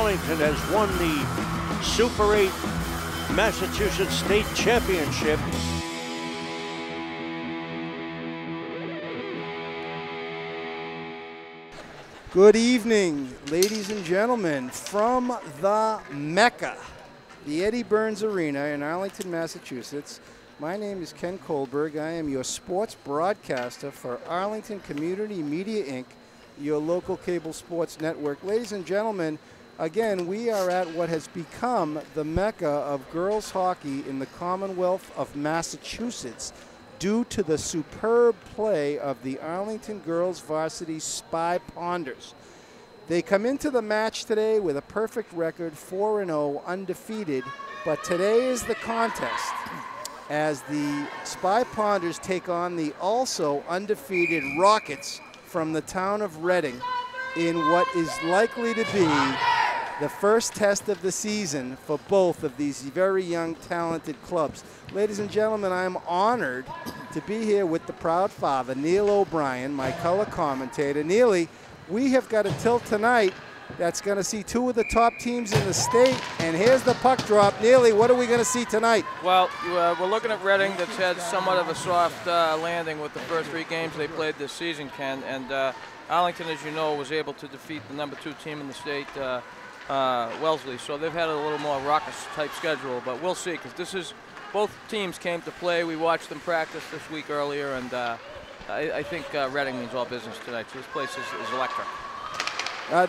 Arlington has won the Super 8 Massachusetts State Championship. Good evening, ladies and gentlemen, from the Mecca, the Eddie Burns Arena in Arlington, Massachusetts. My name is Ken Kohlberg. I am your sports broadcaster for Arlington Community Media, Inc., your local cable sports network. Ladies and gentlemen, again, we are at what has become the Mecca of girls hockey in the Commonwealth of Massachusetts due to the superb play of the Arlington girls varsity Spy Ponders. They come into the match today with a perfect record, 4-0, undefeated, but today is the contest as the Spy Ponders take on the also undefeated Rockets from the town of Reading in what is likely to be the first test of the season for both of these very young, talented clubs. Ladies and gentlemen, I'm honored to be here with the proud father, Neal O'Brien, my color commentator. Neely, we have got a tilt tonight that's going to see two of the top teams in the state, and here's the puck drop. Neely, what are we going to see tonight? Well, we're looking at Reading that's had somewhat of a soft landing with the first 3 games they played this season, Ken, and Arlington, as you know, was able to defeat the #2 team in the state, Wellesley, so they've had a little more raucous-type schedule, but we'll see, because both teams came to play. We watched them practice this week earlier, and I think Reading means all business tonight, so this place is electric.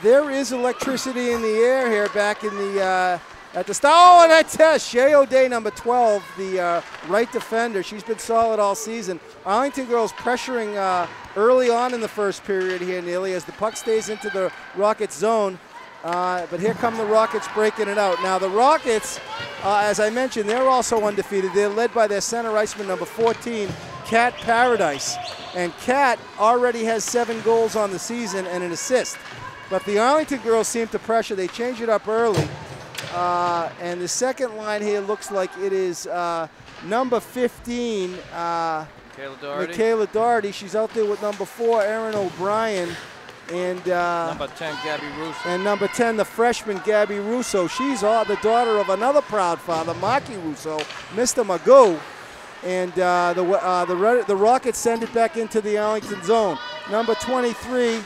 There is electricity in the air here back in the at the start. Oh, and that's Shea O'Day, number 12, the right defender. She's been solid all season. Arlington girls pressuring early on in the first period here, Neely, as the puck stays into the Rockets zone. But here come the Rockets breaking it out. Now the Rockets, as I mentioned, they're also undefeated. They're led by their center iceman, number 14, Kat Paradise. And Kat already has 7 goals on the season and an assist. But the Arlington girls seem to pressure. They change it up early. And the second line here looks like it is number 15, Michaela Doherty. She's out there with number 4, Erin O'Brien. And number 10, Gabby Russo. And number 10, the freshman, Gabby Russo. She's the daughter of another proud father, Maki Russo, Mr. Magoo. And the Rockets send it back into the Arlington zone. Number 23,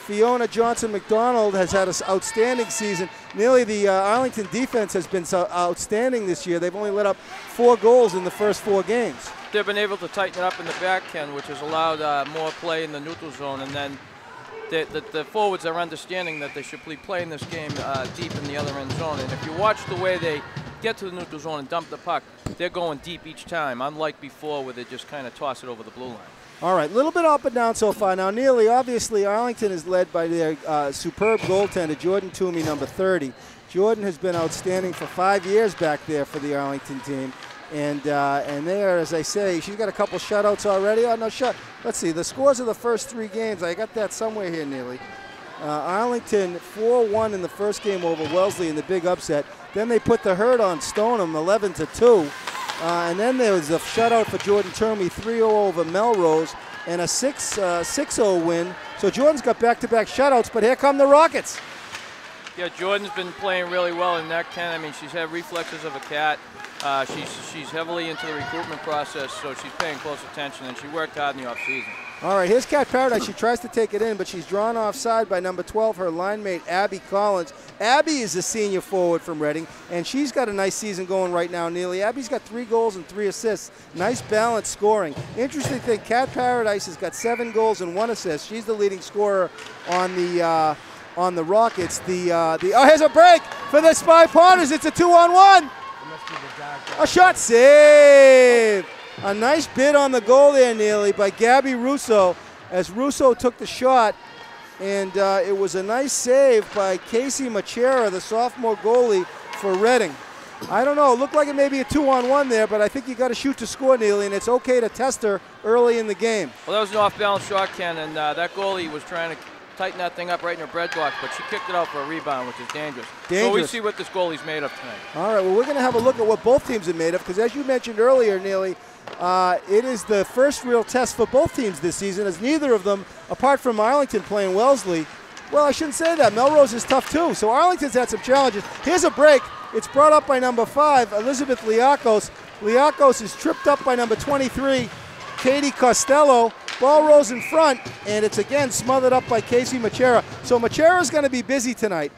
Fiona Johnson-McDonald has had an outstanding season. Nearly the Arlington defense has been so outstanding this year. They've only let up 4 goals in the first 4 games. They've been able to tighten it up in the back, Ken, which has allowed more play in the neutral zone. And then the forwards are understanding that they should be playing this game deep in the other end zone. And if you watch the way they get to the neutral zone and dump the puck, they're going deep each time, unlike before where they just kind of toss it over the blue line. All right, a little bit up and down so far. Now, nearly, obviously, Arlington is led by their superb goaltender, Jordan Toomey, number 30. Jordan has been outstanding for 5 years back there for the Arlington team. And there, as I say, she's got a couple shutouts already. Oh, no, let's see, the scores of the first 3 games. I got that somewhere here, nearly. Arlington 4-1 in the first game over Wellesley in the big upset. Then they put the hurt on Stoneham, 11-2. And then there was a shutout for Jordan Toomey, 3-0 over Melrose, and a 6-0 win. So Jordan's got back-to-back shutouts, but here come the Rockets. Yeah, Jordan's been playing really well in that, Ken. I mean, she's had reflexes of a cat. She's heavily into the recruitment process, so she's paying close attention, and she worked hard in the offseason. All right, here's Kat Paradise. She tries to take it in, but she's drawn offside by number 12, her line mate, Abby Collins. Abby is a senior forward from Reading, and she's got a nice season going right now, Neely. Abby's got 3 goals and 3 assists. Nice balanced scoring. Interesting thing, Kat Paradise has got 7 goals and 1 assist. She's the leading scorer on the Rockets. Oh, here's a break for the Spy Ponders. It's a 2-on-1. A shot save. A nice bid on the goal there, Neely, by Gabby Russo, as Russo took the shot, and it was a nice save by Casey Machera, the sophomore goalie for Reading. I don't know, it looked like it may be a 2-on-1 there, but I think you got to shoot to score, Neely, and it's okay to test her early in the game. Well, that was an off-balance shot, Ken, and that goalie was trying to tighten that thing up right in her bread box, but she kicked it out for a rebound, which is dangerous. So we see what this goalie's made of tonight. All right, well, we're going to have a look at what both teams are made of, because as you mentioned earlier, Neely, it is the first real test for both teams this season, as neither of them, apart from Arlington playing Wellesley, Well, I shouldn't say that. Melrose is tough too. So Arlington's had some challenges. Here's a break. It's brought up by number 5, Elizabeth Liakos. Liakos is tripped up by number 23, Katie Costello. Ball rolls in front, and it's again smothered up by Casey Machera. So Machera's going to be busy tonight.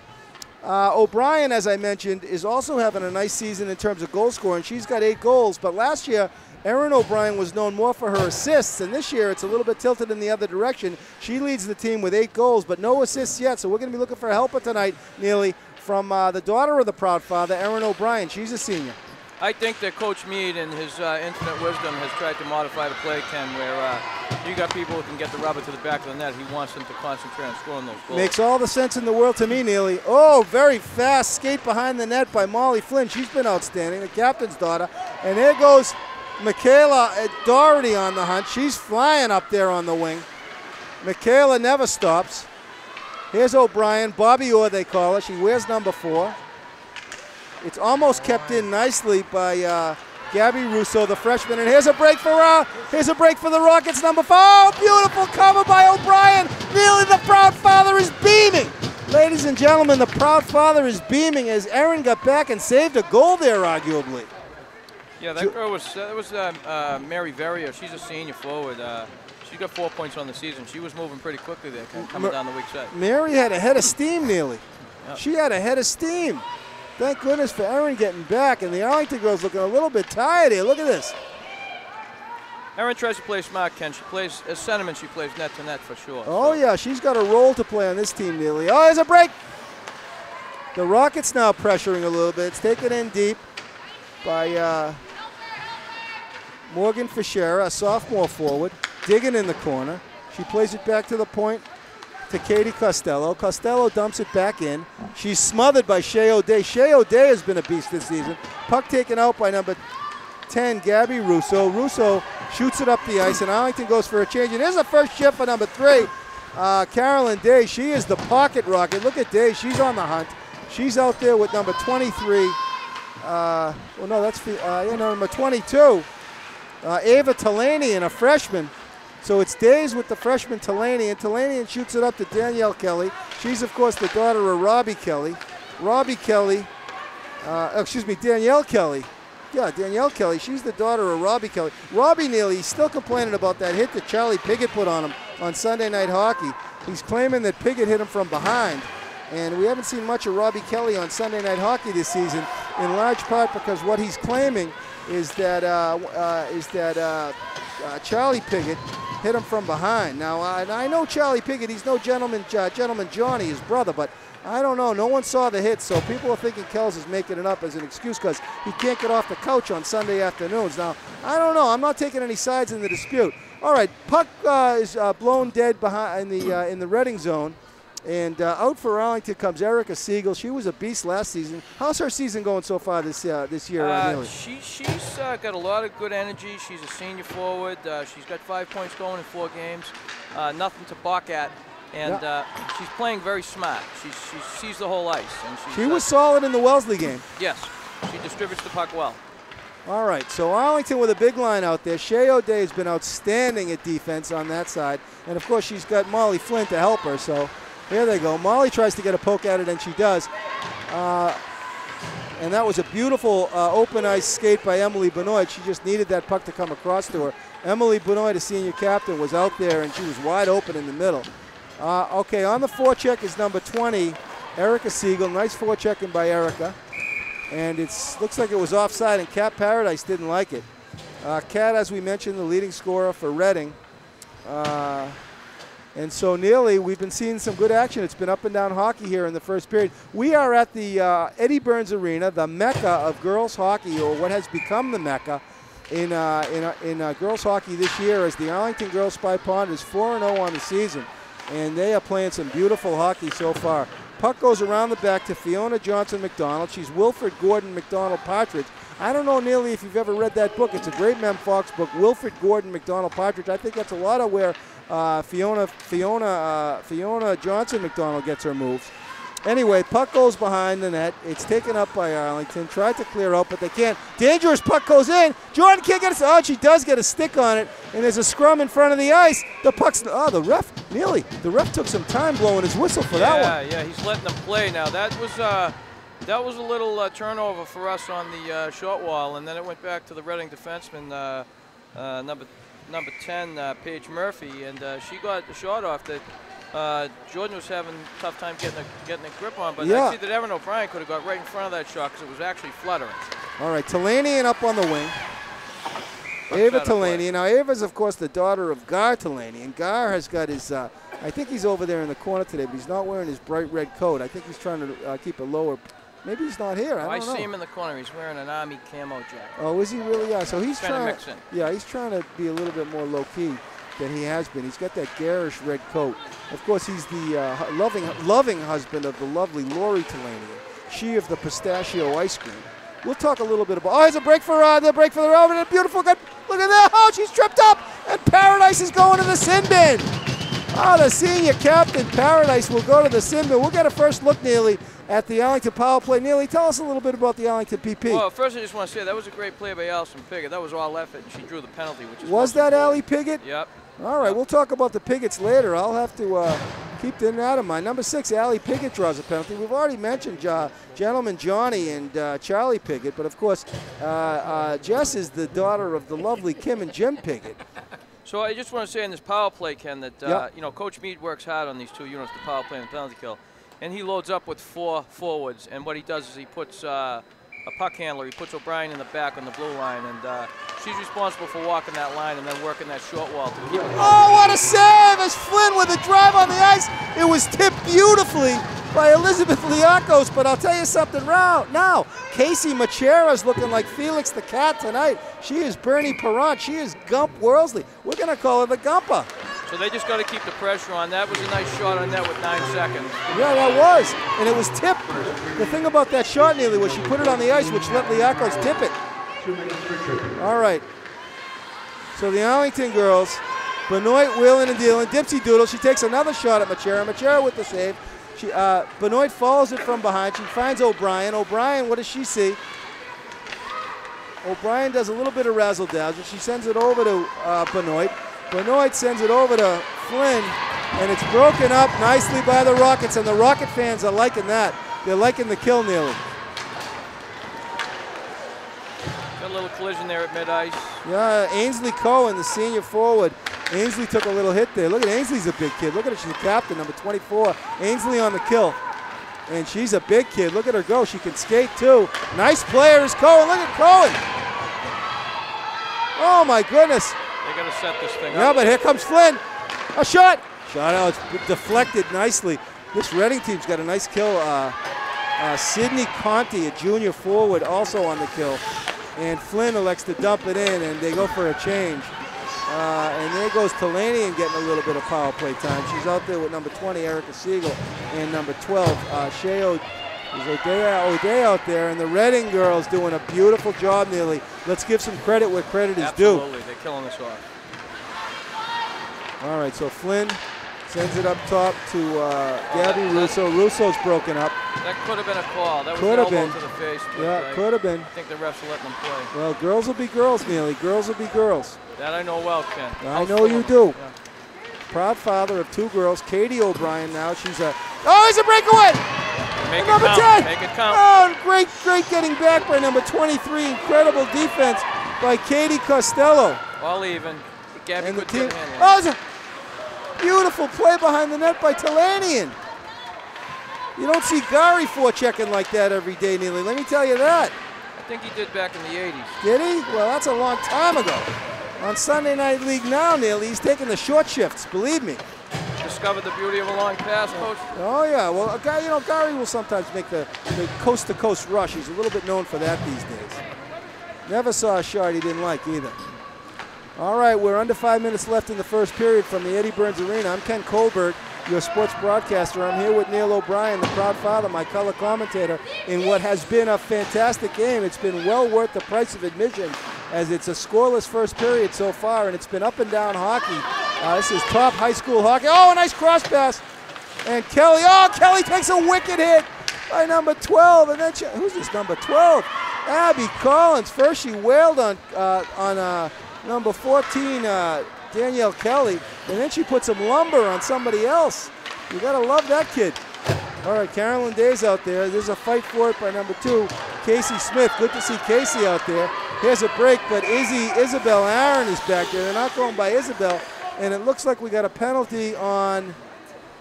O'Brien, as I mentioned, is also having a nice season in terms of goal scoring. She's got 8 goals, but last year, Erin O'Brien was known more for her assists, and this year it's a little bit tilted in the other direction. She leads the team with 8 goals, but no assists yet, so we're going to be looking for a helper tonight, Neely, from the daughter of the proud father, Erin O'Brien. She's a senior. I think that Coach Meade, in his infinite wisdom, has tried to modify the play, Ken, where you got people who can get the rubber to the back of the net. He wants them to concentrate on scoring those goals. Makes all the sense in the world to me, Neely. Oh, very fast skate behind the net by Molly Flynn. She's been outstanding, the captain's daughter. And there goes Michaela Doherty on the hunt. She's flying up there on the wing. Michaela never stops. Here's O'Brien, Bobby Orr they call her. She wears number 4. It's almost kept in nicely by Gabby Russo, the freshman. And here's a break for the Rockets, number 4. Oh, beautiful cover by O'Brien. Nearly the proud father is beaming. Ladies and gentlemen, the proud father is beaming as Erin got back and saved a goal there, arguably. Yeah, that girl was Mary Verrier. She's a senior forward. She got 4 points on the season. She was moving pretty quickly there, coming down the weak side. Mary had a head of steam, Neely. Yep. She had a head of steam. Thank goodness for Erin getting back, and the Arlington girls looking a little bit tired here. Look at this. Erin tries to play smart, Ken. She plays, as centerman, she plays net to net for sure. Oh, yeah, she's got a role to play on this team, Neely. Oh, there's a break. The Rockets now pressuring a little bit. It's taken in deep by Morgan Fischera, a sophomore forward, digging in the corner. She plays it back to the point to Katie Costello. Costello dumps it back in. She's smothered by Shea O'Day. Shea O'Day has been a beast this season. Puck taken out by number 10, Gabby Russo. Russo shoots it up the ice, and Arlington goes for a change. And here's the first shift for number 3, Carolyn Day. She is the pocket rocket. Look at Day. She's on the hunt. She's out there with number 23. Well, no, that's number 22. Ava Talanian, and a freshman. So it's Days with the freshman Talanian. Talanian shoots it up to Danielle Kelly. She's, of course, the daughter of Robbie Kelly. Danielle Kelly. Yeah, Danielle Kelly. She's the daughter of Robbie Kelly. Robbie Neely, he's still complaining about that hit that Charlie Piggott put on him on Sunday Night Hockey. He's claiming that Piggott hit him from behind. And we haven't seen much of Robbie Kelly on Sunday Night Hockey this season, in large part because what he's claiming is that Charlie Piggott hit him from behind. Now, I know Charlie Piggott, he's no gentleman Johnny, his brother, but I don't know. No one saw the hit, so people are thinking Kells is making it up as an excuse because he can't get off the couch on Sunday afternoons. Now, I don't know. I'm not taking any sides in the dispute. All right, puck is blown dead behind in the Reading zone. And out for Arlington comes Erica Siegel. She was a beast last season. How's her season going so far this year? She's got a lot of good energy. She's a senior forward. She's got 5 points going in 4 games. Nothing to balk at. And she's playing very smart. She sees the whole ice. And she was solid in the Wellesley game. Yes. She distributes the puck well. All right, so Arlington with a big line out there. Shea O'Day has been outstanding at defense on that side. And, of course, she's got Molly Flynn to help her. So here they go. Molly tries to get a poke at it, and she does. And that was a beautiful open ice skate by Emily Benoit. She just needed that puck to come across to her. Emily Benoit, the senior captain, was out there, and she was wide open in the middle. Okay, on the forecheck is number 20, Erica Siegel. Nice forechecking by Erica. And it looks like it was offside, and Kat Paradise didn't like it. Kat, as we mentioned, the leading scorer for Reading. And so, Neely, we've been seeing some good action. It's been up and down hockey here in the first period. We are at the Eddie Burns Arena, the mecca of girls hockey, or what has become the mecca in girls hockey this year, as the Arlington Girls Spy Pond is 4-0 on the season. And they are playing some beautiful hockey so far. Puck goes around the back to Fiona Johnson McDonald. She's Wilfred Gordon McDonald Partridge. I don't know, Neely, if you've ever read that book. It's a great Mem Fox book, Wilfred Gordon McDonald Partridge. I think that's a lot of where Fiona Johnson McDonald gets her moves. Anyway, puck goes behind the net. It's taken up by Arlington. Tried to clear out, but they can't. Dangerous puck goes in. Jordan can't get it. Oh, she does get a stick on it, and there's a scrum in front of the ice. The puck's, the ref Neely, the ref took some time blowing his whistle for that one. Yeah, he's letting them play now. That was a little turnover for us on the short wall, and then it went back to the Reading defenseman, number 10, Paige Murphy, and she got the shot off that Jordan was having a tough time getting a grip on, but I see that Evan O'Brien could have got right in front of that shot because it was actually fluttering. All right, Talanian up on the wing. Ava Talanian. Now, Ava's, of course, the daughter of Gar Talanian. Gar has got his, I think he's over there in the corner today, but he's not wearing his bright red coat. I think he's trying to keep a lower. Maybe he's not here. I don't know. I see him in the corner. He's wearing an Army camo jacket. Oh, is he really? Yeah. So he's trying to mix in. Yeah, he's trying to be a little bit more low-key than he has been. He's got that garish red coat. Of course, he's the loving husband of the lovely Lori Talanian, she of the pistachio ice cream. We'll talk a little bit about. Oh, here's a break for the over, and a beautiful good. Look at that! Oh, she's tripped up, and Paradise is going to the sin bin. Oh, the senior captain, Paradise, will go to the sin bin. We'll get a first look, Neely, at the Arlington power play. Neely, tell us a little bit about the Arlington PP. Well, first I just want to say that was a great play by Allison Piggott. That was all effort, and she drew the penalty, which is was that Allie Piggott? Yep. All right, we'll talk about the Piggotts later. I'll have to keep that in mind. Number 6, Allie Piggott draws a penalty. We've already mentioned gentleman Johnny and Charlie Piggott, but of course, Jess is the daughter of the lovely Kim and Jim Piggott. So I just want to say in this power play, Ken, that you know, Coach Meade works hard on these two units, the power play and the penalty kill, and he loads up with 4 forwards. And what he does is he puts a puck handler. He puts O'Brien in the back on the blue line, and she's responsible for walking that line and then working that short wall to keep it. Oh, what a save as Flynn with a drive on the ice. It was tipped beautifully by Elizabeth Liakos, but I'll tell you something now. Casey Machera's looking like Felix the Cat tonight. She is Bernie Perrant. She is Gump Worsley. We're going to call her the Gumpa. So they just got to keep the pressure on. That was a nice shot on net with 9 seconds. Yeah, that was. And it was tipped. The thing about that shot, Neely, was she put it on the ice, which let Liakos tip it. All right. So the Arlington girls, Benoit, Whelan, and Deal, and Dipsy Doodle. She takes another shot at Machera. Machera with the save. Benoit follows it from behind. She finds O'Brien. O'Brien, what does she see? O'Brien does a little bit of razzle-dazzle. She sends it over to Benoit. Benoit sends it over to Flynn, and it's broken up nicely by the Rockets, and the Rocket fans are liking that. They're liking the kill, Neely. Got a little collision there at mid-ice. Yeah, Ainsley Cohen, the senior forward. Ainsley took a little hit there. Look at Ainsley's a big kid. Look at her, she's the captain, number 24. Ainsley on the kill. And she's a big kid. Look at her go. She can skate too. Nice player is Cohen. Look at Cohen. Oh my goodness. They got to set this thing up. Yeah, but here comes Flynn. A shot. Shot out. It's deflected nicely. This Reading team's got a nice kill. Sidney Conti, a junior forward, also on the kill. And Flynn elects to dump it in, and they go for a change. And there goes Talanian getting a little bit of power play time. She's out there with number 20, Erica Siegel, and number 12, Shea O'Day out there. And the Reading girls doing a beautiful job, Neely. Let's give some credit where credit is due. Absolutely, they're killing this off. All right, so Flynn sends it up top to Gabby Russo. Russo's broken up. That could have been a call. That was an elbow to the face. Yeah, could have been. I think the refs are letting them play. Well, girls will be girls, Neely. Girls will be girls. That I know well, Ken. I know you do. Yeah. Proud father of 2 girls. Katie O'Brien now. She's a... Oh, it's a breakaway! Make it number count. 10. Make it count. Oh, great getting back by number 23. Incredible defense by Katie Costello. All even. Gabby And the could team... get a handle. Oh, it's a beautiful play behind the net by Talanian. You don't see Gary forechecking like that every day, Neely. Let me tell you that. I think he did back in the 80s. Did he? Well, that's a long time ago. On Sunday Night League now, Neely, he's taking the short shifts, believe me. Discovered the beauty of a long pass, Coach. Oh, yeah. Well, a guy, Gary will sometimes make the coast-to-coast rush. He's a little bit known for that these days. Never saw a shot he didn't like either. All right, we're under 5 minutes left in the first period from the Eddie Burns Arena. I'm Ken Kohlberg, your sports broadcaster. I'm here with Neal O'Brien, the proud father, my color commentator, in what has been a fantastic game. It's been well worth the price of admission, as it's a scoreless first period so far, and it's been up and down hockey. This is top high school hockey. Oh, a nice cross pass. And Kelly, Kelly takes a wicked hit by number 12. And then, who's this number 12? Abby Collins. First she wailed on number 14, Danielle Kelly, and then she put some lumber on somebody else. You gotta love that kid. All right, Carolyn Day's out there. There's a fight for it by number 2, Casey Smith. Good to see Casey out there. Here's a break, but Isabel Aaron is back there. They're not going by Isabel, and it looks like we got a penalty on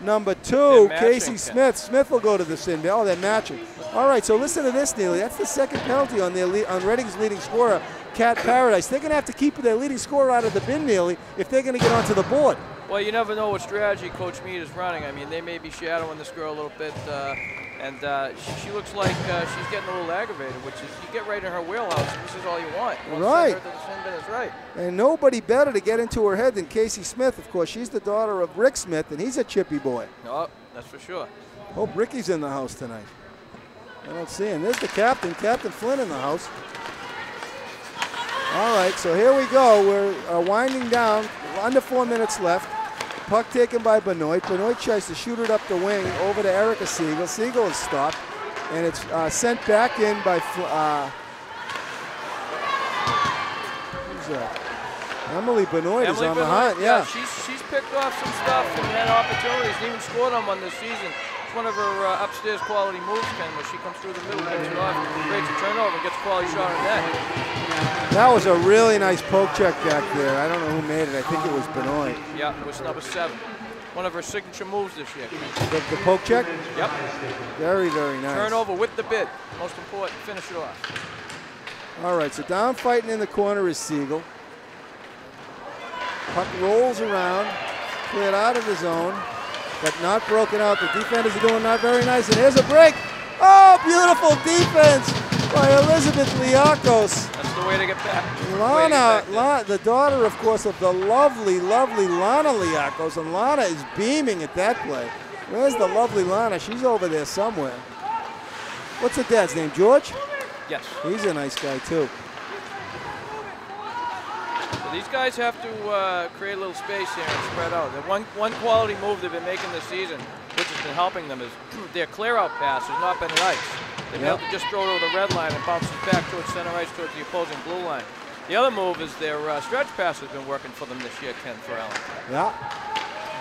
number 2, Casey Smith. Smith will go to the sin bin. Oh, they're matching. All right, so listen to this, Neely. That's the second penalty on Reading's leading scorer, Cat Paradise. They're going to have to keep their leading scorer out of the bin, Neely, if they're going to get onto the board. Well, you never know what strategy Coach Mead is running. I mean, they may be shadowing this girl a little bit, and she looks like she's getting a little aggravated, which is you get right in her wheelhouse. This is all you want. Right. Her to the sin bin is right. And nobody better to get into her head than Casey Smith. Of course, she's the daughter of Rick Smith, and he's a chippy boy. Oh, that's for sure. Hope Ricky's in the house tonight. I don't see him. There's the captain, Captain Flynn, in the house. All right, so here we go. We're winding down. Under 4 minutes left. Puck taken by Benoit. Benoit tries to shoot it up the wing over to Erica Siegel. Siegel is stopped, and it's sent back in by who's that? Emily Benoit is on the hunt. Yeah, she's picked off some stuff and had opportunities, and even scored on one this season. It's one of her upstairs quality moves, Ken, where she comes through the middle, gets it off, breaks a turnover, and gets a quality shot on net. That was a really nice poke check back there. I don't know who made it. I think it was Benoit. Yeah, it was number 7. One of her signature moves this year. The poke check? Yep. Very, very nice. Turnover with the bid. Most important. Finish it off. All right, so down fighting in the corner is Siegel. Puck rolls around, cleared out of the zone, but not broken out. The defenders are doing not very nice, and here's a break. Oh, beautiful defense by Elizabeth Liakos. That's the way to get back. Lana, the daughter, of course, of the lovely, lovely Lana Liakos, and Lana is beaming at that play. Where's the lovely Lana? She's over there somewhere. What's her dad's name, George? Yes. He's a nice guy, too. So these guys have to create a little space here and spread out. The one quality move they've been making this season, which has been helping them, is their clear-out pass has not been nice. They've been able to just throw it over the red line and bounce it back towards center ice, towards the opposing blue line. The other move is their stretch pass has been working for them this year, Ken, for Allen. Yeah.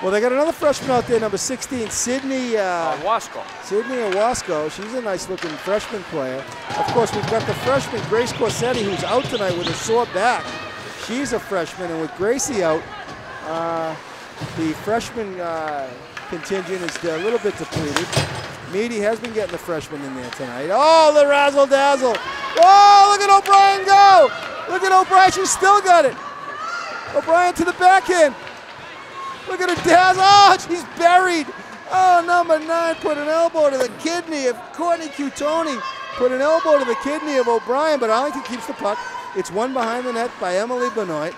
Well, they got another freshman out there, number 16, Sydney Wasco. Sydney Wasco. She's a nice-looking freshman player. Of course, we've got the freshman, Grace Corsetti, who's out tonight with a sore back. She's a freshman, and with Gracie out, the freshman contingent is a little bit depleted. Meady has been getting the freshman in there tonight. Oh, the razzle-dazzle. Oh, look at O'Brien go. Look at O'Brien. She's still got it. O'Brien to the backhand. Look at her dazzle. Oh, she's buried. Oh, number 9 put an elbow to the kidney of Courtney Cutoni. Put an elbow to the kidney of O'Brien, but Arlington keeps the puck. It's one behind the net by Emily Benoit.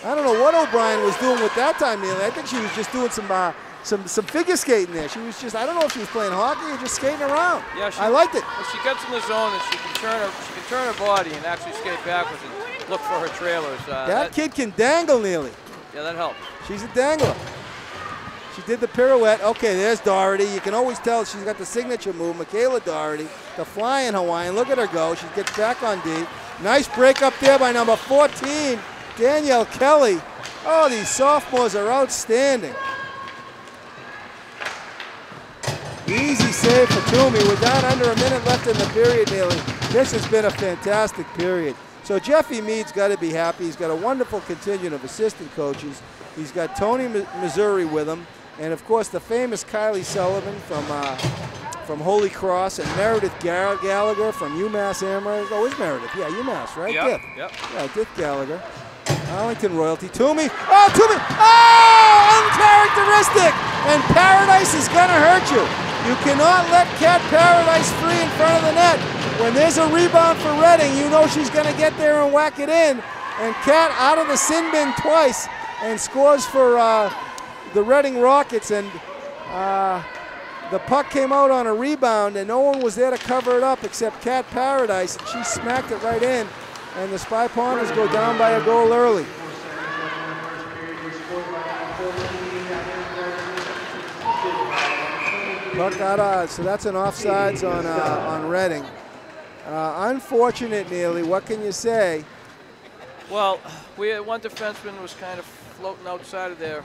I don't know what O'Brien was doing with that time, Neil. I think she was just doing some figure skating there. She was just, I don't know if she was playing hockey or just skating around. Yeah, I liked it. Well, she gets in the zone and she can turn her body and actually skate backwards and look for her trailers. That kid can dangle, Neely. Yeah, that helps. She's a dangler. She did the pirouette. Okay, there's Doherty. You can always tell she's got the signature move. Michaela Doherty, the flying Hawaiian. Look at her go. She gets back on D. Nice break up there by number 14, Danielle Kelly. Oh, these sophomores are outstanding. Easy save for Toomey. We're down under a minute left in the period, Neely. This has been a fantastic period. So Jeffy Mead's got to be happy. He's got a wonderful contingent of assistant coaches. He's got Tony Missouri with him, and of course the famous Kylie Sullivan from Holy Cross, and Meredith Gallagher from UMass Amherst. Oh, is Meredith? Yeah, UMass, right? Yep. Yeah, Dick Gallagher. Arlington Royalty. Toomey. Oh, Toomey. Oh, uncharacteristic. And Paradise is going to hurt you. You cannot let Cat Paradise free in front of the net. When there's a rebound for Reading, you know she's going to get there and whack it in. And Cat out of the sin bin twice and scores for the Reading Rockets. And the puck came out on a rebound, and no one was there to cover it up except Cat Paradise, and she smacked it right in. And the Spy Pawners go down by a goal early. Puck out of, so that's an offsides on Reading. Unfortunate, Neely. What can you say? Well, we had one defenseman was kind of floating outside of their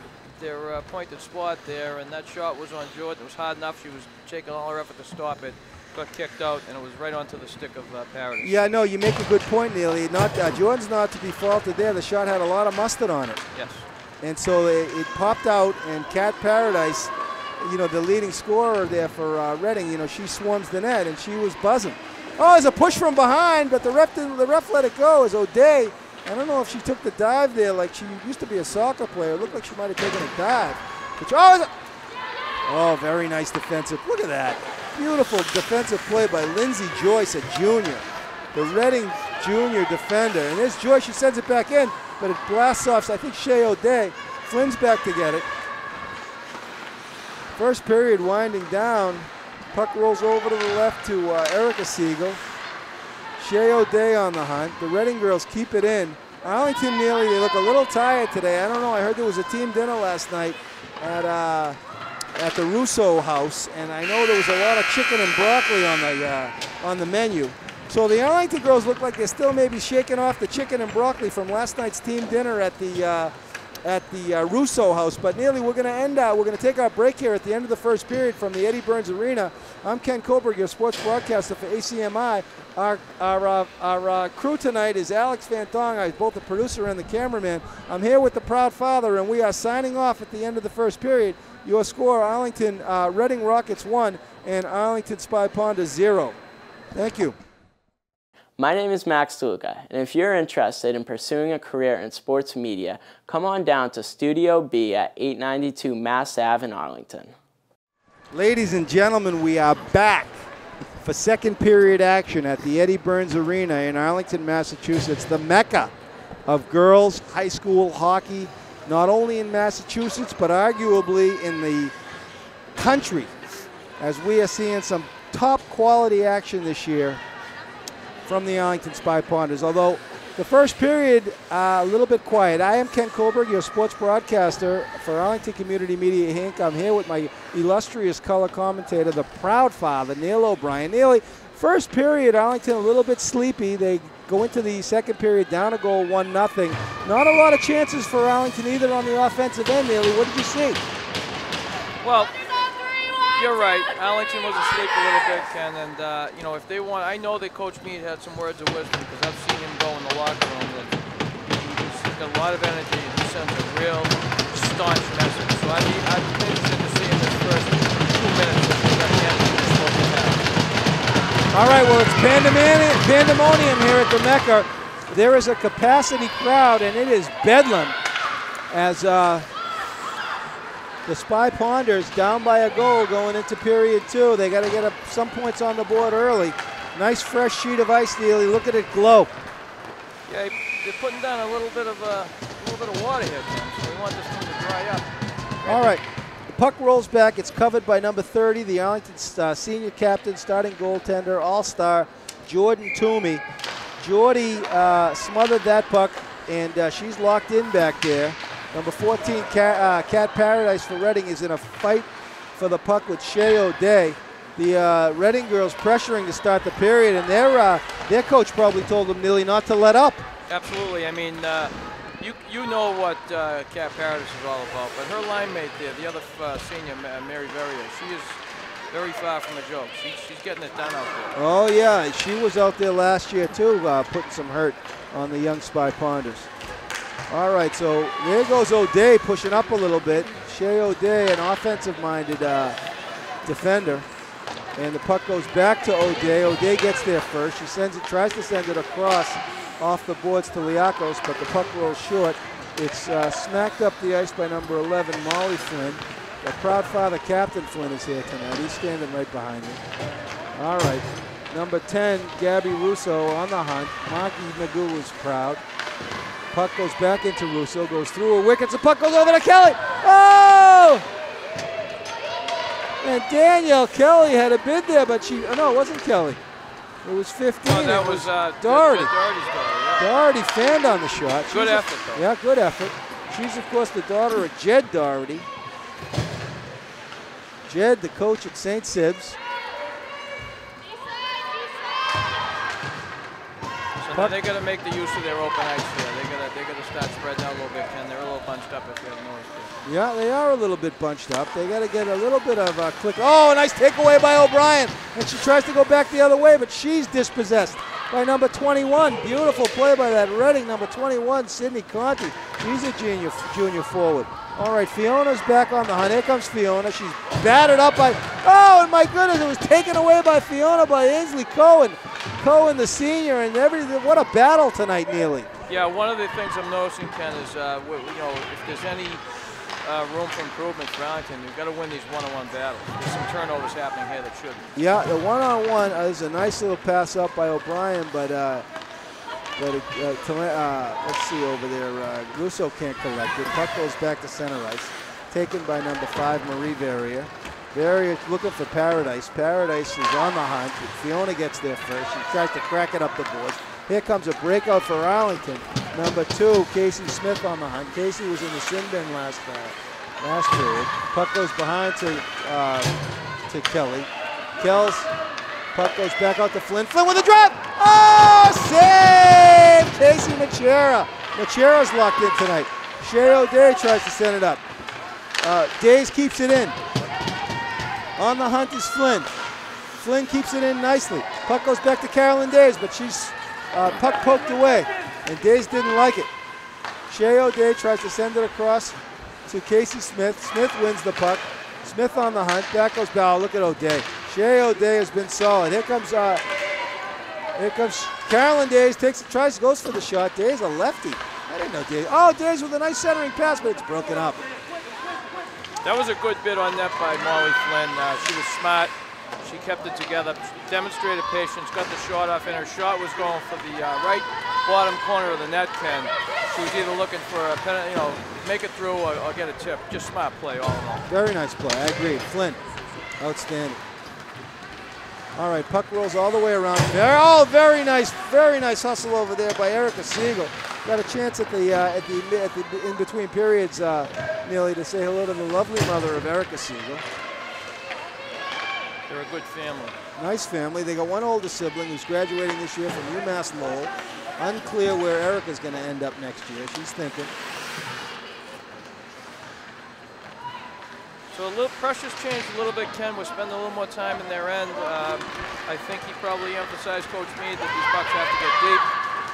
pointed spot there, and that shot was on Jordan. It was hard enough. She was taking all her effort to stop it. Got kicked out, and it was right onto the stick of Paradis. Yeah, no, you make a good point, Neal. Jordan's not to be faulted there. The shot had a lot of mustard on it. Yes. And so it popped out, and Kat Paradis, you know, the leading scorer there for Reading, you know, she swarms the net, and she was buzzing. Oh, there's a push from behind, but the ref let it go as O'Day. I don't know if she took the dive there like she used to be a soccer player. It looked like she might have taken a dive. Oh, very nice defensive. Look at that. Beautiful defensive play by Lindsay Joyce, a junior. The Reading junior defender. And there's Joyce. She sends it back in, but it blasts off, I think, Shea O'Day. Flynn's back to get it. First period winding down. Puck rolls over to the left to Erica Siegel. Shea O'Day on the hunt. The Reading girls keep it in. Arlington nearly, they look a little tired today. I don't know, I heard there was a team dinner last night at the Russo house, and I know there was a lot of chicken and broccoli on the menu. So the Arlington girls look like they're still maybe shaking off the chicken and broccoli from last night's team dinner at the Russo house. But nearly, we're going to take our break here at the end of the first period from the Eddie Burns Arena. I'm Ken Kohlberg, your sports broadcaster for ACMi. Our crew tonight is Alex Van Tong, both the producer and the cameraman. I'm here with the proud father, and we are signing off at the end of the first period. Your score, Arlington Reading Rockets 1 and Arlington Spy Ponders 0. Thank you. My name is Max DeLuca, and if you're interested in pursuing a career in sports media, come on down to Studio B at 892 Mass Ave in Arlington. Ladies and gentlemen, we are back for second period action at the Eddie Burns Arena in Arlington, Massachusetts, the mecca of girls high school hockey, not only in Massachusetts, but arguably in the country, as we are seeing some top quality action this year from the Arlington Spy Ponders. Although the first period, a little bit quiet. I am Ken Kohlberg, your sports broadcaster for Arlington Community Media, Inc. I'm here with my illustrious color commentator, the proud father, Neal O'Brien. Neal, first period, Arlington a little bit sleepy. They go into the second period down a goal, 1-0. Not a lot of chances for Arlington either on the offensive end, Neal. What did you see? Well, you're right. Arlington was asleep a little bit, Ken, and you know, if they want, I know that Coach Meade had some words of wisdom because I've seen him go in the locker room. And he's got a lot of energy, and he sends a real staunch message. So I'm interested to see in this first 2 minutes if he's got the energy he's supposed to have. All right, well, it's pandemonium here at the Mecca. There is a capacity crowd, and it is bedlam as the Spy Ponders down by a goal going into period 2. They got to get some points on the board early. Nice fresh sheet of ice, Neely. Look at it glow. Yeah, they're putting down a little bit of water here, Ken, so we want this thing to dry up. All right. The puck rolls back. It's covered by number 30, the Arlington senior captain, starting goaltender, all-star, Jordan Toomey. Jordy smothered that puck, and she's locked in back there. Number 14, Kat Paradis for Reading, is in a fight for the puck with Shea O'Day. The Reading girls pressuring to start the period, and their coach probably told them nearly not to let up. Absolutely. I mean, you know what Kat Paradis is all about, but her line mate there, the other senior, Mary Verrier, she is very far from a joke. She's getting it done out there. Oh, yeah. She was out there last year, too, putting some hurt on the young Spy Ponders. All right, so there goes O'Day pushing up a little bit. Shea O'Day, an offensive-minded defender. And the puck goes back to O'Day. O'Day gets there first. She tries to send it across off the boards to Liakos, but the puck rolls short. It's smacked up the ice by number 11, Molly Flynn. The proud father, Captain Flynn, is here tonight. He's standing right behind me. All right, number 10, Gabby Russo on the hunt. Marky Magoo is proud. Puck goes back into Russo, goes through her wickets. The puck goes over to Kelly. Oh! And Danielle Kelly had a bid there, but no, it wasn't Kelly. It was 15. Oh, that was Doherty. Doherty's daughter, yeah. Doherty fanned on the shot. Good effort, though. Yeah, good effort. She's, of course, the daughter of Jed Doherty. Jed, the coach at St. Sibs. So now they got to make the use of their open ice here. They got to start spreading out a little bit, Ken. They're a little bunched up if you haven't noticed it. Yeah, they are a little bit bunched up. They got to get a little bit of a click. Oh, a nice takeaway by O'Brien. And she tries to go back the other way, but she's dispossessed by number 21. Beautiful play by that Reading number 21, Sydney Conti. She's a junior forward. All right, Fiona's back on the hunt. Here comes Fiona. She's battered up by, oh, and my goodness, it was taken away by Fiona by Ainsley Cohen. Cohen, the senior, and everything. What a battle tonight, Neely. Yeah, one of the things I'm noticing, Ken, is if there's any room for improvement for Arlington, you've got to win these one-on-one battles. There's some turnovers happening here that shouldn't. Yeah, the one-on-one is a nice little pass up by O'Brien, but let's see over there. Russo can't collect it. Puck goes back to center ice. Taken by number 5, Marie Verrier. Verrier looking for Paradise. Paradise is on the hunt. Fiona gets there first. She tries to crack it up the boards. Here comes a breakout for Arlington. Number 2, Casey Smith on the hunt. Casey was in the sin bin last period. Puck goes behind to Kelly. Kells, puck goes back out to Flynn. Flynn with a drop! Oh, save! Casey Machera. Machera's locked in tonight. Shea O'Day tries to send it up. Days keeps it in. On the hunt is Flynn. Flynn keeps it in nicely. Puck goes back to Carolyn Days, but she's puck poked away, and Days didn't like it. Shea O'Day tries to send it across to Casey Smith. Smith wins the puck. Smith on the hunt. Back goes Bauer. Look at O'Day. Shea O'Day has been solid. Here comes Carolyn Days. Goes for the shot. Days a lefty. I didn't know Days. Oh, Days with a nice centering pass, but it's broken up. That was a good bid on net by Molly Flynn. She was smart. She kept it together, demonstrated patience, got the shot off, and her shot was going for the right bottom corner of the net, Ken. She was either looking for a penalty, make it through or get a tip. Just smart play all in all. Very nice play. I agree. Flynn, outstanding. All right, puck rolls all the way around. Very nice hustle over there by Erica Siegel. Got a chance at the in between periods, Neely, to say hello to the lovely mother of Erica Siegel. They're a good family. Nice family. They got one older sibling who's graduating this year from UMass Lowell. Unclear where Erica's going to end up next year. She's thinking. So a little pressure's changed a little bit, Ken. We're spending a little more time in their end. I think he probably emphasized Coach Meade that these pucks have to get deep.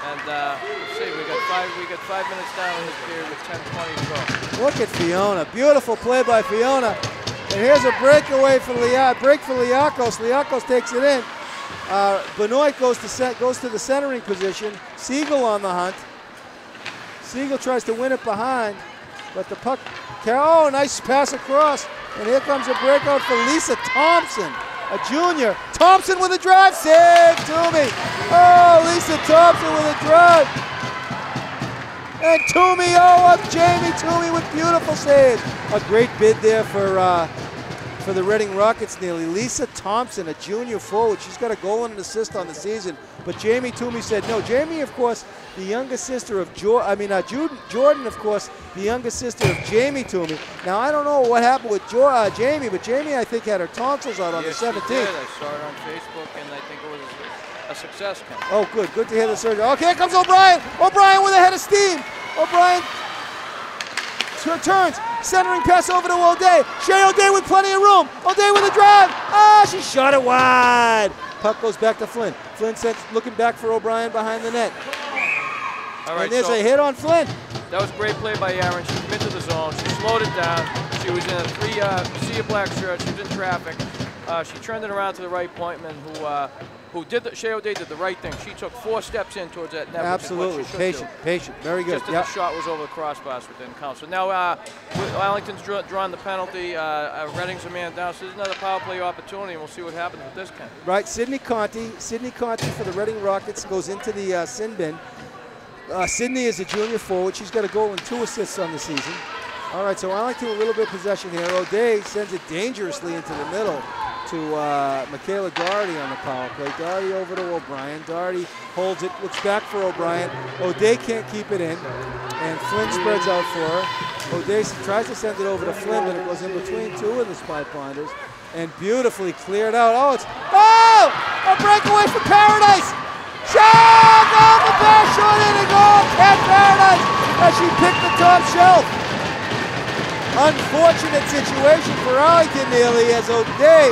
And let's see, we got 5 minutes down in this period with 10:20 to go. Look at Fiona. Beautiful play by Fiona. And here's a breakaway for break for Liakos. Liakos takes it in. Benoit goes to the centering position. Siegel on the hunt. Siegel tries to win it behind, but the puck. Oh, nice pass across. And here comes a breakout for Lisa Thompson, a junior. Thompson with a drive. Save Toomey. Oh, Lisa Thompson with a drive. And Toomey, Jamie Toomey with beautiful saves. A great bid there for the Reading Rockets, nearly. Lisa Thompson, a junior forward. She's got a goal and an assist on the season. But Jamie Toomey said no. Jamie, of course, the younger sister of Jordan, of course, the younger sister of Jamie Toomey. Now, I don't know what happened with Jamie, but Jamie, I think, had her tonsils out on the 17th. She did. I saw it on Facebook, and I think it was a success. Ken. Oh, good. Good to hear the surgery. Okay, here comes O'Brien. O'Brien with a head of steam. O'Brien turns. Centering pass over to O'Day. Shea O'Day with plenty of room. O'Day with a drive. Ah, she shot it wide. Puck goes back to Flynn. Flynn looking back for O'Brien behind the net. All right, and there's a hit on Flynn. That was a great play by Aaron. She came into the zone. She slowed it down. She was in a sea of black shirt. She was in traffic. She turned it around to the right pointman Shea O'Day did the right thing. She took 4 steps in towards that net. Absolutely. Patient. Very good. Just as the shot was over the crossbars, but didn't count. So now Arlington's drawn the penalty. Reading's a man down. So there's another power play opportunity, and we'll see what happens with this, Ken. Right. Sydney Conti for the Reading Rockets goes into the sin bin. Sydney is a junior forward. She's got a goal and 2 assists on the season. All right, so Arlington a little bit of possession here. O'Day sends it dangerously into the middle to Michaela Doherty on the power play. Doherty over to O'Brien. Doherty holds it, looks back for O'Brien. O'Day can't keep it in, and Flynn spreads out for her. O'Day tries to send it over to Flynn, but it goes in between 2 of the Spy Ponders, and beautifully cleared out. A breakaway for Paradise. Shot! Goal for pass, short in and goal. Cat Paradise as she picked the top shelf. Unfortunate situation for Arlington, nearly, as O'Day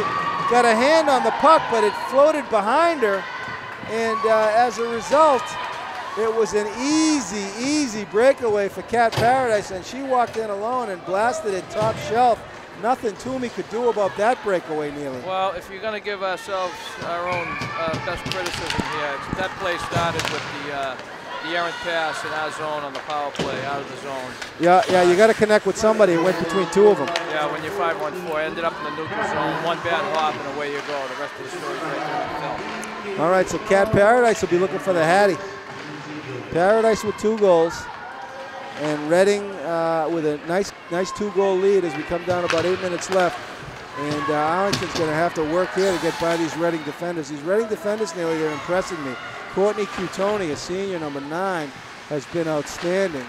got a hand on the puck, but it floated behind her. And as a result, it was an easy breakaway for Cat Paradise, and she walked in alone and blasted it top shelf. Nothing Toomey could do about that breakaway, Neely. Well, if you're going to give ourselves our own best criticism here, that play started with the errant pass in our zone on the power play, out of the zone. Yeah, you got to connect with somebody. It went between two of them. Yeah, when you're 5-1-4, ended up in the neutral zone, one bad hop and away you go. The rest of the story's right there in film. All right, so Cat Paradise will be looking for the Hattie. Paradise with 2 goals. And Reading with a nice 2-goal lead as we come down about 8 minutes left. And Arlington's going to have to work here to get by these Reading defenders. These Reading defenders, nearly, are impressing me. Courtney Cutoni, a senior, number 9, has been outstanding.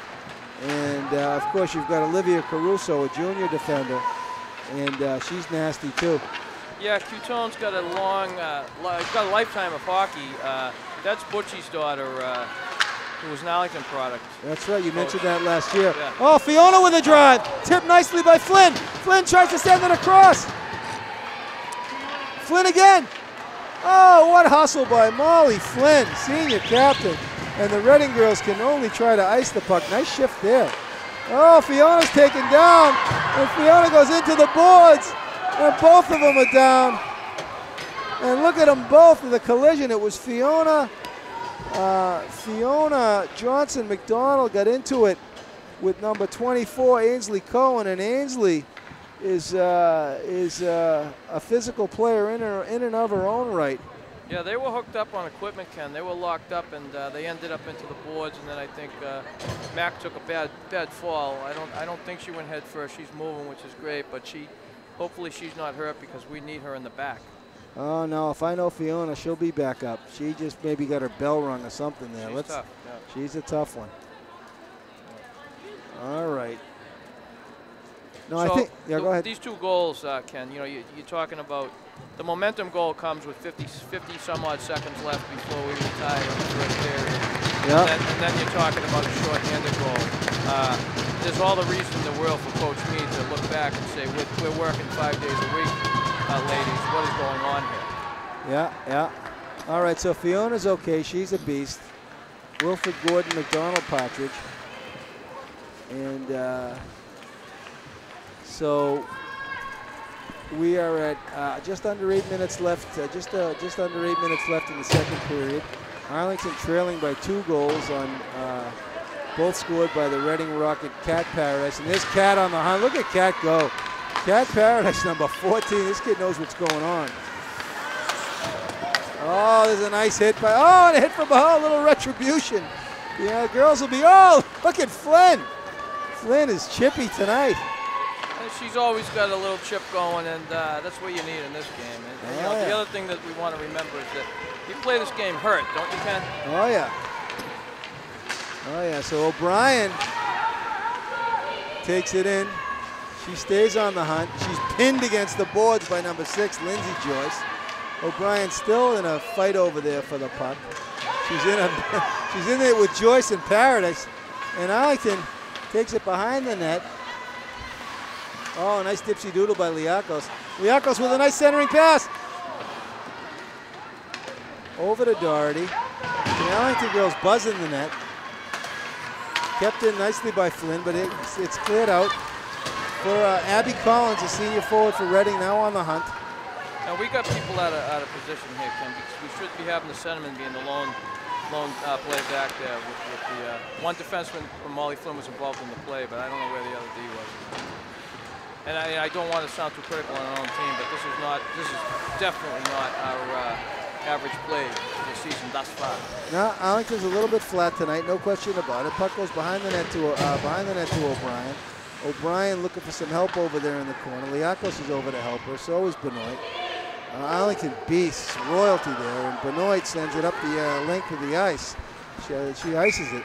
And, of course, you've got Olivia Caruso, a junior defender. And she's nasty, too. Yeah, Cutone's got a got a lifetime of hockey. That's Butchie's daughter. Who was an Arlington product. That's right, you mentioned that last year. Yeah. Oh, Fiona with a drive. Tipped nicely by Flynn. Flynn tries to send it across. Flynn again. Oh, what hustle by Molly Flynn, senior captain. And the Reading girls can only try to ice the puck. Nice shift there. Oh, Fiona's taken down. And Fiona goes into the boards. And both of them are down. And look at them both in the collision. It was Fiona Johnson McDonald got into it with number 24 Ainsley Cohen, and Ainsley is a physical player in and of her own right. Yeah, they were hooked up on equipment, Ken. They were locked up, and they ended up into the boards. And then I think Mac took a bad fall. I don't think she went head first. She's moving, which is great, but hopefully she's not hurt because we need her in the back. Oh, no, if I know Fiona, she'll be back up. She just maybe got her bell rung or something there. She's tough. Yeah. She's a tough one. All right. No, so I think, yeah, go ahead. These 2 goals, Ken, you know, you're talking about the momentum goal comes with 50 some odd seconds left before we retire in the first period. Yeah. And then you're talking about a short-handed goal. There's all the reason in the world for Coach Meade to look back and say, we're working 5 days a week. Ladies, what is going on here? Yeah. All right, so Fiona's okay. She's a beast. Wilfred Gordon, McDonald Partridge. And so we are at just under 8 minutes left, just under 8 minutes left in the second period. Arlington trailing by 2 goals on both scored by the Reading Rocket Cat Paradise. And there's Cat on the hunt. Look at Cat go. Cat Paradise, number 14. This kid knows what's going on. Oh, there's a nice hit by, and a hit from behind, a little retribution. Yeah, the girls will be, look at Flynn. Flynn is chippy tonight. And she's always got a little chip going, and that's what you need in this game. And you know, the other thing that we want to remember is that you play this game hurt, don't you, Ken? Oh, yeah. So O'Brien takes it in. She stays on the hunt. She's pinned against the boards by number 6, Lindsay Joyce. O'Brien still in a fight over there for the puck. She's in there with Joyce and Paradise. And Arlington takes it behind the net. Oh, nice dipsy doodle by Liakos. Liakos with a nice centering pass. Over to Doherty. The Arlington girls buzzing the net. Kept in nicely by Flynn, but it's cleared out. For Abby Collins, a senior forward for Reading, now on the hunt. Now we got people out of position here, Ken, because we should be having the centerman being the lone play back there. With the one defenseman from Molly Flynn was involved in the play, but I don't know where the other D was. And I don't want to sound too critical on our own team, but this is definitely not our average play this season thus far. No, Arlington's a little bit flat tonight, no question about it. Puck goes behind the net to O'Brien. O'Brien looking for some help over there in the corner. Liakos is over to help her. So is Benoit. Arlington beasts, royalty there, and Benoit sends it up the length of the ice. She ices it.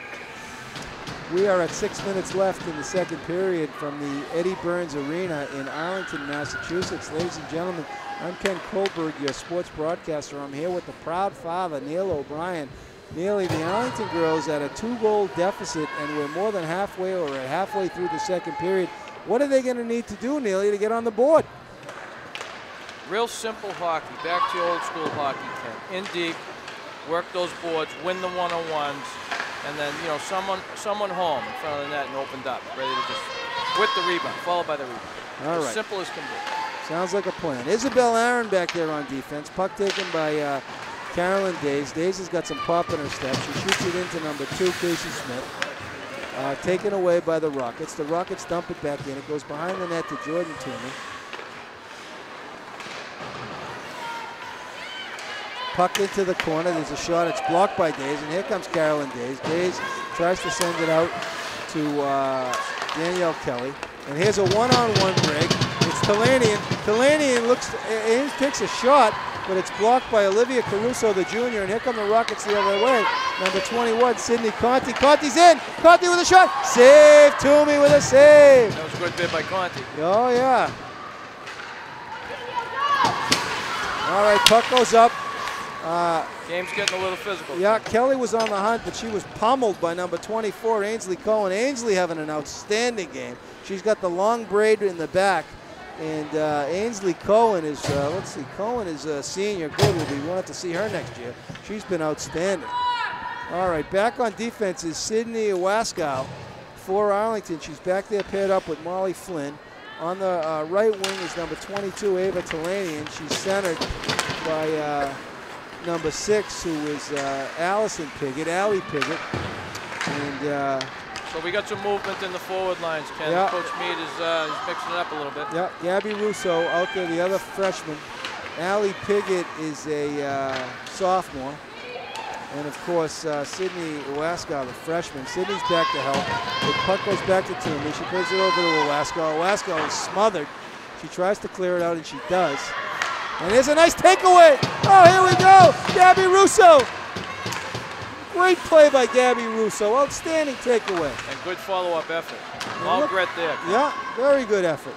We are at 6 minutes left in the second period from the Eddie Burns Arena in Arlington, Massachusetts. Ladies and gentlemen, I'm Ken Kohlberg, your sports broadcaster. I'm here with the proud father, Neal O'Brien, Nearly the Arlington girls at a 2-goal deficit, and we're more than halfway or halfway through the second period. What are they going to need to do, Neely, to get on the board? Real simple hockey, back to old school hockey, Ken. In deep, work those boards, win the one-on-ones, and then, you know, someone home in front of the net and opened up, ready to just, with the rebound, followed by the rebound. All right. As simple as can be. Sounds like a plan. Isabel Aaron back there on defense. Puck taken by Carolyn Days. Days has got some pop in her step. She shoots it into number 2, Casey Smith. Taken away by the Rockets. The Rockets dump it back in. It goes behind the net to Jordan Toomey. Puck into the corner. There's a shot. It's blocked by Days, and here comes Carolyn Days. Days tries to send it out to Danielle Kelly. And here's a one-on-one break. It's Talanian. Talanian looks, Ames takes a shot, but it's blocked by Olivia Caruso, the junior. And here come the Rockets the other way. Number 21, Sydney Conti. Conti's in. Conti with a shot. Save. Toomey with a save. That was a good bid by Conti. Oh, yeah. All right, puck goes up. Game's getting a little physical. Yeah, Kelly was on the hunt, but she was pummeled by number 24, Ainsley Cohen. Ainsley having an outstanding game. She's got the long braid in the back. And Ainsley Cohen is, let's see, Cohen is a senior. Good, we'll have to see her next year. She's been outstanding. All right, back on defense is Sydney Waskow for Arlington. She's back there paired up with Molly Flynn. On the right wing is number 22, Ava Talanian. She's centered by number 6, who is Allison Piggott, Allie Piggott. And so we got some movement in the forward lines, Ken. Yeah. Coach Mead is he's mixing it up a little bit. Yeah, Gabby Russo out there, the other freshman. Allie Piggott is a sophomore. And of course, Sydney Waskow, the freshman. Sydney's back to help. The puck goes back to Toomey. She plays it over to Waskow. Waskow is smothered. She tries to clear it out, and she does. And here's a nice takeaway. Oh, here we go. Gabby Russo. Great play by Gabby Russo. Outstanding takeaway. And good follow-up effort. All grit there. Yeah, very good effort.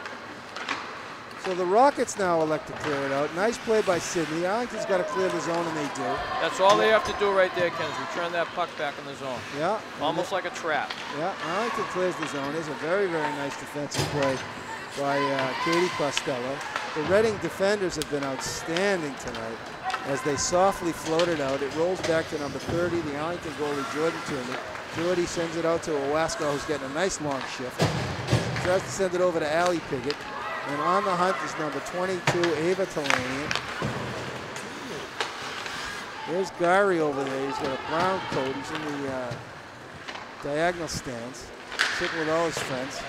So the Rockets now elect to clear it out. Nice play by Sydney. Arlington's got to clear the zone, and they do. That's all they have to do right there, Ken, is return that puck back in the zone. Yeah. Almost like a trap. Yeah, Arlington clears the zone. There's a very, very nice defensive play by Katie Costello. The Reading defenders have been outstanding tonight as they softly float it out. It rolls back to number 30, the Arlington goalie, Jordan Toomey. Jordy sends it out to Waskow, who's getting a nice long shift. Tries to send it over to Allie Piggott. And on the hunt is number 22, Ava Talanian. There's Gary over there. He's got a brown coat. He's in the diagonal stands, sitting with all his friends.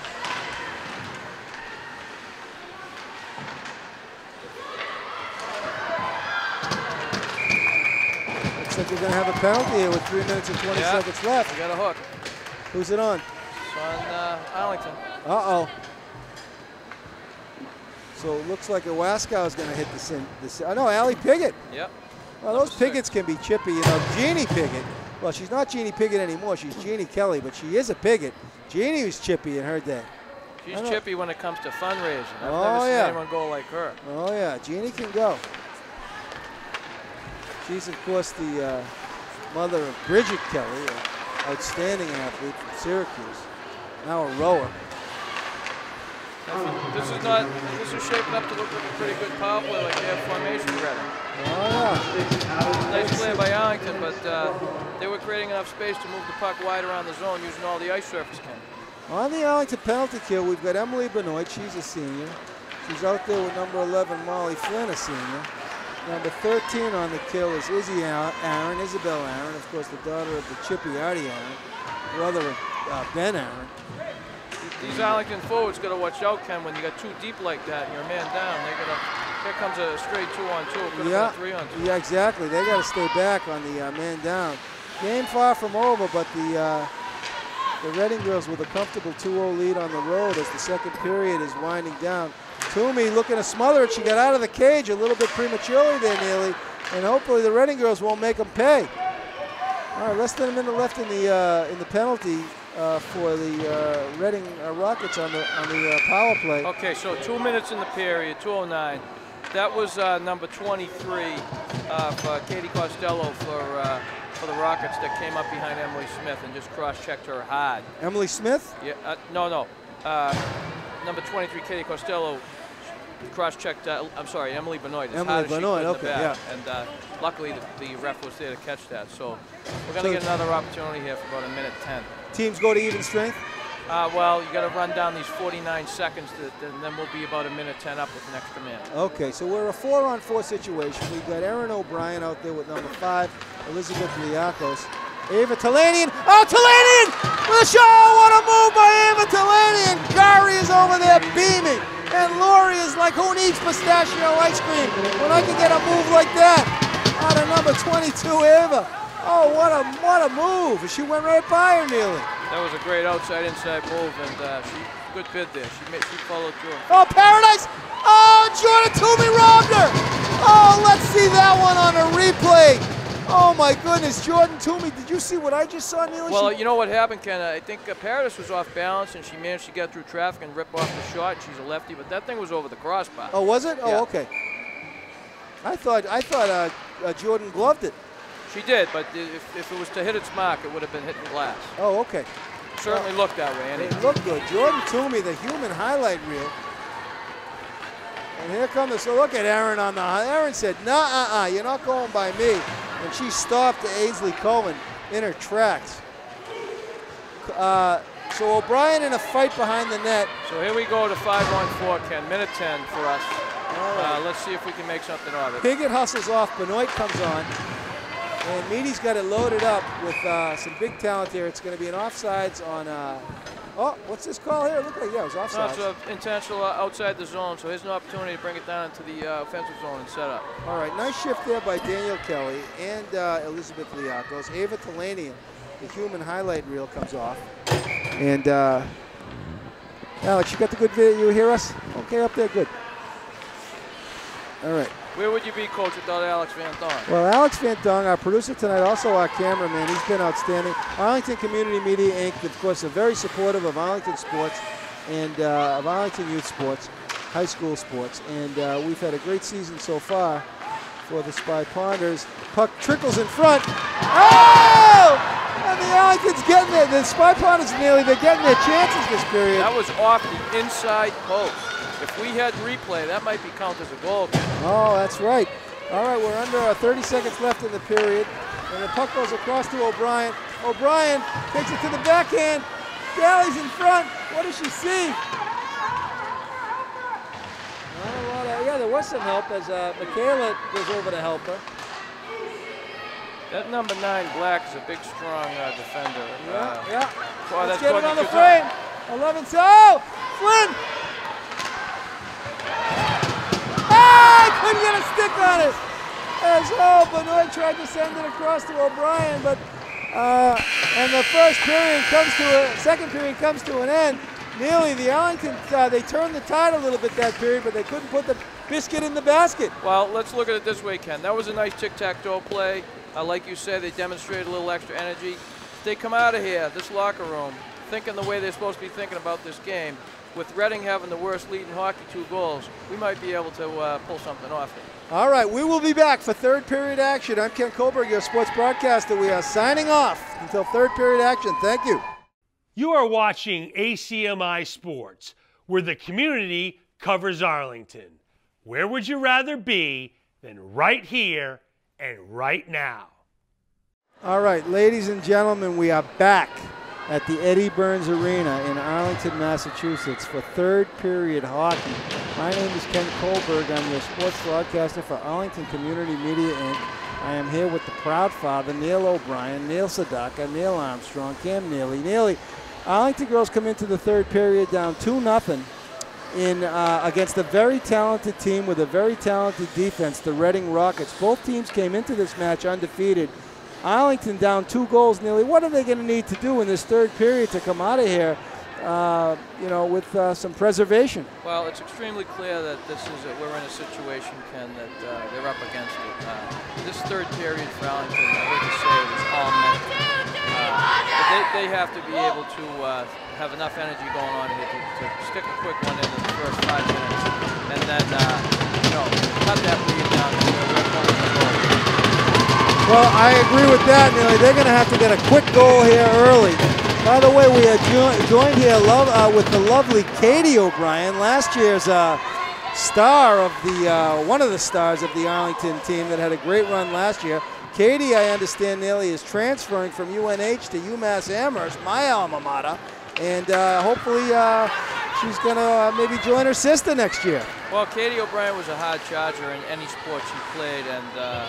Looks like we're going to have a penalty here with 3 minutes and 20 seconds left. We got a hook. Who's it on? It's on Arlington. Uh-oh. So it looks like a Waskow is going to hit oh, no, Allie Piggott. Yep. Well, those Piggotts can be chippy. You know, Jeannie Piggott. Well, she's not Jeannie Piggott anymore. She's Jeannie Kelly, but she is a Piggott. Jeannie was chippy in her day. She's chippy when it comes to fundraising. I've Oh, never seen yeah. anyone go like her. Oh, yeah. Jeannie can go. She's, of course, the mother of Bridget Kelly, an outstanding athlete from Syracuse. Now a rower. This is shaping up to look like a pretty good power play, like they have formation ready. Oh, yeah. Nice play by Arlington, but they were creating enough space to move the puck wide around the zone using all the ice surface, Ken. On the Arlington penalty kill, we've got Emily Benoit. She's a senior. She's out there with number 11, Molly Flynn, a senior. Number 13 on the kill is Izzy Aaron, Isabel Aaron, of course, the daughter of the chippy Artie Aaron, brother of Ben Aaron. These Arlington forwards got to watch out, Ken, when you got 2 deep like that and you're a man down. Here comes a straight 2-on-2. Could have been a 3-on-2. Yeah, exactly. They got to stay back on the man down. Game far from over, but the Reading girls with a comfortable 2-0 lead on the road as the second period is winding down. Toomey looking to smother it. She got out of the cage a little bit prematurely there, Neely, and hopefully the Reading girls won't make them pay. All right, less than a minute left in the penalty for the Reading Rockets on the power play. Okay, so 2 minutes in the period, 2:09. That was number 23 for Katie Costello for the Rockets that came up behind Emily Smith and just cross-checked her hard. Emily Smith? Yeah, no. Number 23, Katie Costello, cross-checked, I'm sorry, Emily Benoit. Emily Benoit, okay, yeah. And luckily the ref was there to catch that. So we're going to get another opportunity here for about 1:10. Teams go to even strength? Well, you got to run down these 49 seconds, and then we'll be about 1:10 up with an extra man. Okay, so we're a 4-on-4 situation. We've got Erin O'Brien out there with number 5, Elizabeth Liakos. Ava Talanian. Oh, Talanian with a shot. What a move by Ava Talanian. Gary is over there beaming. And Lori is like, who needs pistachio ice cream when I can get a move like that out of number 22, Ava. Oh, what a move. She went right by her, Neely. That was a great outside-inside move, and she good bid there. She followed through. Oh, Paradise. Oh, Jordan Toomey robbed her. Oh, let's see that one on a replay. Oh my goodness, Jordan Toomey, did you see what I just saw, Neil? Well, you know what happened, Ken? I think Paradise was off balance, and she managed to get through traffic and rip off the shot. She's a lefty, but that thing was over the crossbar. Oh, was it? Yeah. Oh, okay. I thought Jordan gloved it. She did, but if it was to hit its mark, it would have been hitting glass. Oh, okay. Certainly looked that way, anyway. It looked good. Jordan Toomey, the human highlight reel. And here comes the, so look at Erin on the, Erin said, nah, you're not going by me. And she stopped Ainsley Cohen in her tracks. So O'Brien in a fight behind the net. So here we go to 5-on-4, Ken. 1:10 for us. Let's see if we can make something of it. Piggott hustles off. Benoit comes on. And Meady's got it loaded up with some big talent here. It's going to be an offsides on, oh, what's this call here? Look like, yeah, it was offsides. No, it's intentional outside the zone, so here's an opportunity to bring it down into the offensive zone and set up. All right, nice shift there by Danielle Kelly and Elizabeth Liakos. Ava Talanian, the human highlight reel comes off. And Alex, you got the good video? You hear us? Okay, up there, good. All right. Where would you be, Coach, without Alex Van Dong? Well, Alex Van Dong, our producer tonight, also our cameraman, he's been outstanding. Arlington Community Media, Inc., of course, are very supportive of Arlington sports and of Arlington youth sports, high school sports. And we've had a great season so far for the Spy Ponders. Puck trickles in front. Oh! And the Arlington's getting it. The Spy Ponders they're getting their chances this period. That was off the inside post. If we had replay, that might be counted as a goal. Oh, that's right. All right, we're under 30 seconds left in the period. And the puck goes across to O'Brien. O'Brien takes it to the backhand. Galley's in front. What does she see? Yeah, there was some help as Michaela goes over to help her. That number 9, Black, is a big, strong defender. Yeah. Well, let's get it on the frame. 11, oh, Flynn. Couldn't get a stick on it. As Benoit tried to send it across to O'Brien, but and the second period comes to an end. Nearly the Arlington, they turned the tide a little bit that period, but they couldn't put the biscuit in the basket. Well, let's look at it this way, Ken. That was a nice tic-tac-toe play. Like you said, they demonstrated a little extra energy. If they come out of here, this locker room, thinking the way they're supposed to be thinking about this game, with Reading having the worst lead in hockey, 2 goals, we might be able to pull something off here. All right, we will be back for third period action. I'm Ken Kohlberg, your sports broadcaster. We are signing off until third period action. Thank you. You are watching ACMi Sports, where the community covers Arlington. Where would you rather be than right here and right now? All right, ladies and gentlemen, we are back at the Eddie Burns Arena in Arlington, Massachusetts for third period hockey. My name is Ken Kohlberg. I'm your sports broadcaster for Arlington Community Media, Inc. I am here with the proud father, Neal O'Brien, Neil Sedaka, Neil Armstrong, Cam Neely. Neely, Arlington girls come into the third period down 2-0 against a very talented team with a very talented defense, the Reading Rockets. Both teams came into this match undefeated. Arlington down 2 goals nearly. What are they going to need to do in this third period to come out of here, with some preservation? Well, it's extremely clear that we're in a situation, Ken, that they're up against it. This third period for Arlington, I hate to say it, is all mental. But they have to be able to have enough energy going on here to stick a quick one in the first 5 minutes, and then cut that lead down to where we're pulling the goal. Well, I agree with that, Neely. They're going to have to get a quick goal here early. By the way, we are joined here with the lovely Katie O'Brien, last year's star of the one of the stars of the Arlington team that had a great run last year. Katie, I understand, Neely, is transferring from UNH to UMass Amherst, my alma mater, and hopefully she's going to maybe join her sister next year. Well, Katie O'Brien was a hard charger in any sport she played, and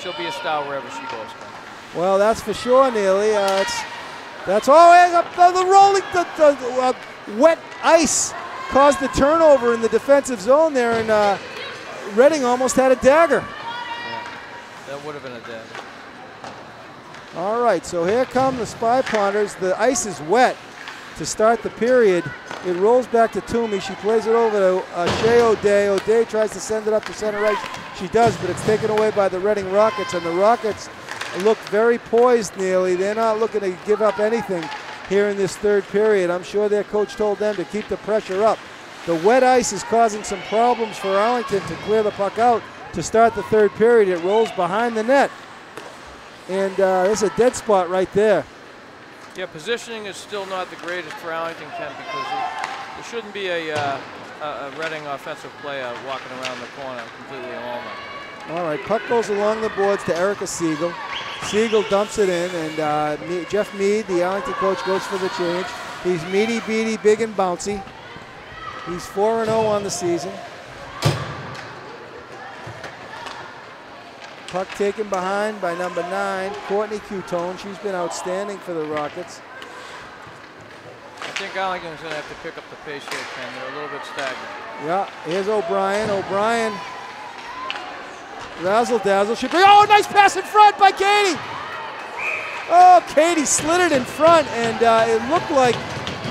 she'll be a star wherever she goes. Well, that's for sure, Neely. That's always the rolling, the wet ice caused the turnover in the defensive zone there, and Reading almost had a dagger. Yeah, that would have been a dagger. All right, so here come the Spy Ponders. The ice is wet to start the period. It rolls back to Toomey. She plays it over to Shea O'Day. O'Day tries to send it up to center right. She does, but it's taken away by the Reading Rockets, and the Rockets look very poised, Neely. They're not looking to give up anything here in this third period. I'm sure their coach told them to keep the pressure up. The wet ice is causing some problems for Arlington to clear the puck out to start the third period. It rolls behind the net, and there's a dead spot right there. Yeah, positioning is still not the greatest for Arlington, Kent, because there shouldn't be a Reading offensive player walking around the corner completely alone. All right, puck goes along the boards to Erica Siegel. Siegel dumps it in, and Jeff Mead, the Arlington coach, goes for the change. He's meaty, beady, big, and bouncy. He's 4-0 on the season. Puck taken behind by number 9, Courtney Cutone. She's been outstanding for the Rockets. I think Arlington's going to have to pick up the pace here, Ken. They're a little bit stagnant. Yeah, here's O'Brien. O'Brien, razzle dazzle. Oh, nice pass in front by Katie. Oh, Katie slid it in front, and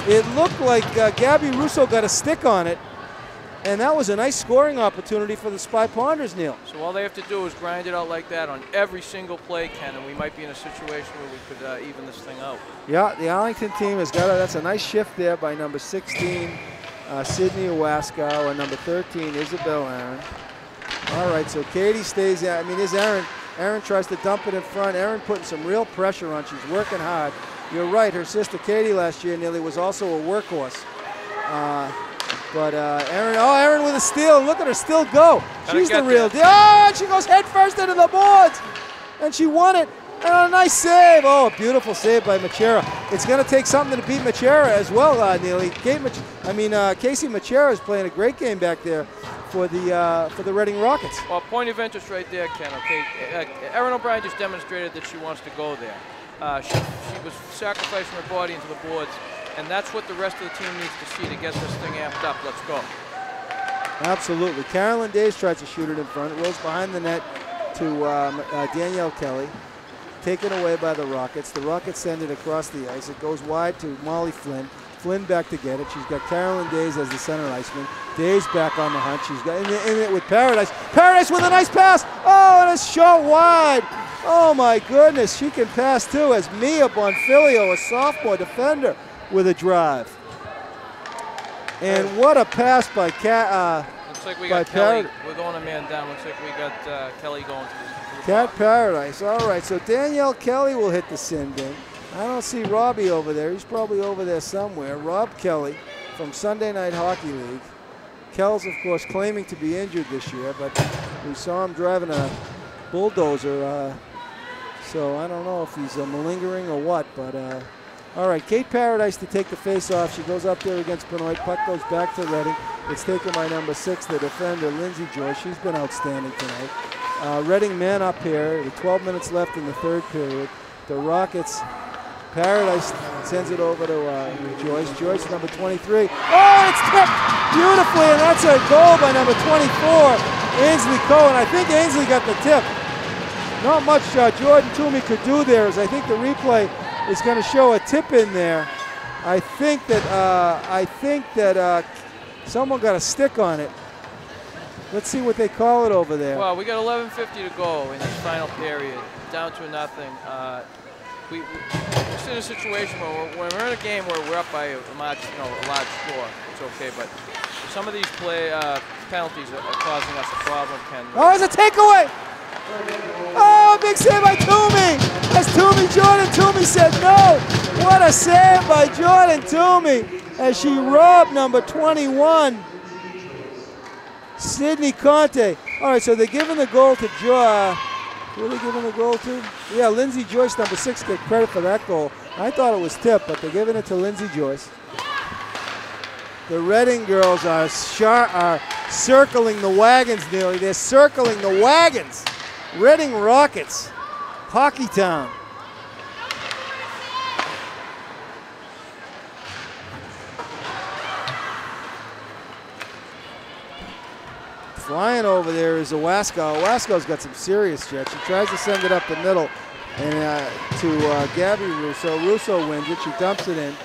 it looked like Gabby Russo got a stick on it, and that was a nice scoring opportunity for the Spy Ponders, Neal. So all they have to do is grind it out like that on every single play, Ken, and we might be in a situation where we could even this thing out. Yeah, the Arlington team has got that's a nice shift there by number 16, Sydney Owasco, and number 13, Isabel Aaron. All right, so Katie stays out. I mean, there's Aaron. Aaron tries to dump it in front. Aaron putting some real pressure on. She's working hard. You're right, her sister Katie last year, Neely, was also a workhorse. Aaron with a steal. Look at her still go. She's the real deal. Oh, and she goes head first into the boards. And she won it. And a nice save. Oh, a beautiful save by Machera. It's going to take something to beat Machera as well, Neely. Casey Machera is playing a great game back there for the Reading Rockets. Well, point of interest right there, Ken. Okay, Erin O'Brien just demonstrated that she wants to go there. She was sacrificing her body into the boards, and that's what the rest of the team needs to see to get this thing amped up. Let's go. Absolutely. Carolyn Days tries to shoot it in front. It rolls behind the net to Danielle Kelly. Taken away by the Rockets. The Rockets send it across the ice. It goes wide to Molly Flynn. Flynn back to get it. She's got Carolyn Days as the center iceman. Days back on the hunt. She's got in it with Paradise. Paradise with a nice pass. Oh, and a shot wide. Oh my goodness, she can pass too, as Mia Bonfilio, a sophomore defender, with a drive. And what a pass by looks like we got Kelly. We're going a man down. Looks like we got Kelly going to the Cat Paradise. All right, so Danielle Kelly will hit the sin bin. I don't see Robbie over there. He's probably over there somewhere. Rob Kelly from Sunday Night Hockey League. Kells, of course, claiming to be injured this year, but we saw him driving a bulldozer. So I don't know if he's malingering or what, but all right, Kate Paradise to take the face-off. She goes up there against Benoit. Puck goes back to Reading. It's taken by number 6, the defender, Lindsay Joyce. She's been outstanding tonight. Reading man up here. 12 minutes left in the third period. The Rockets, Paradise sends it over to Joyce. Joyce, number 23. Oh, it's tipped beautifully, and that's a goal by number 24, Ainsley Cohen. I think Ainsley got the tip. Not much Jordan Toomey could do there, as I think the replay is going to show a tip in there. I think that someone got a stick on it. Let's see what they call it over there. Well, we got 11:50 to go in this final period, down to nothing. We're just in a situation where when we're in a game where we're up by a large score, it's okay. But some of these penalties are causing us a problem, Ken. Oh, it's a takeaway! Oh, big save by Toomey. That's Toomey Jordan. Toomey said no. What a save by Jordan Toomey as she robbed number 21, Sydney Conte. All right, so they're giving the goal to who are they giving the goal to? Yeah, Lindsay Joyce, number 6, get credit for that goal. I thought it was tipped, but they're giving it to Lindsay Joyce. The Reading girls are circling the wagons nearly. They're circling the wagons. Reading Rockets, Hockey Town. Flying over there is Owasco. Owasco's got some serious jets. She tries to send it up the middle and to Gabby Russo. Russo wins it. She dumps it in.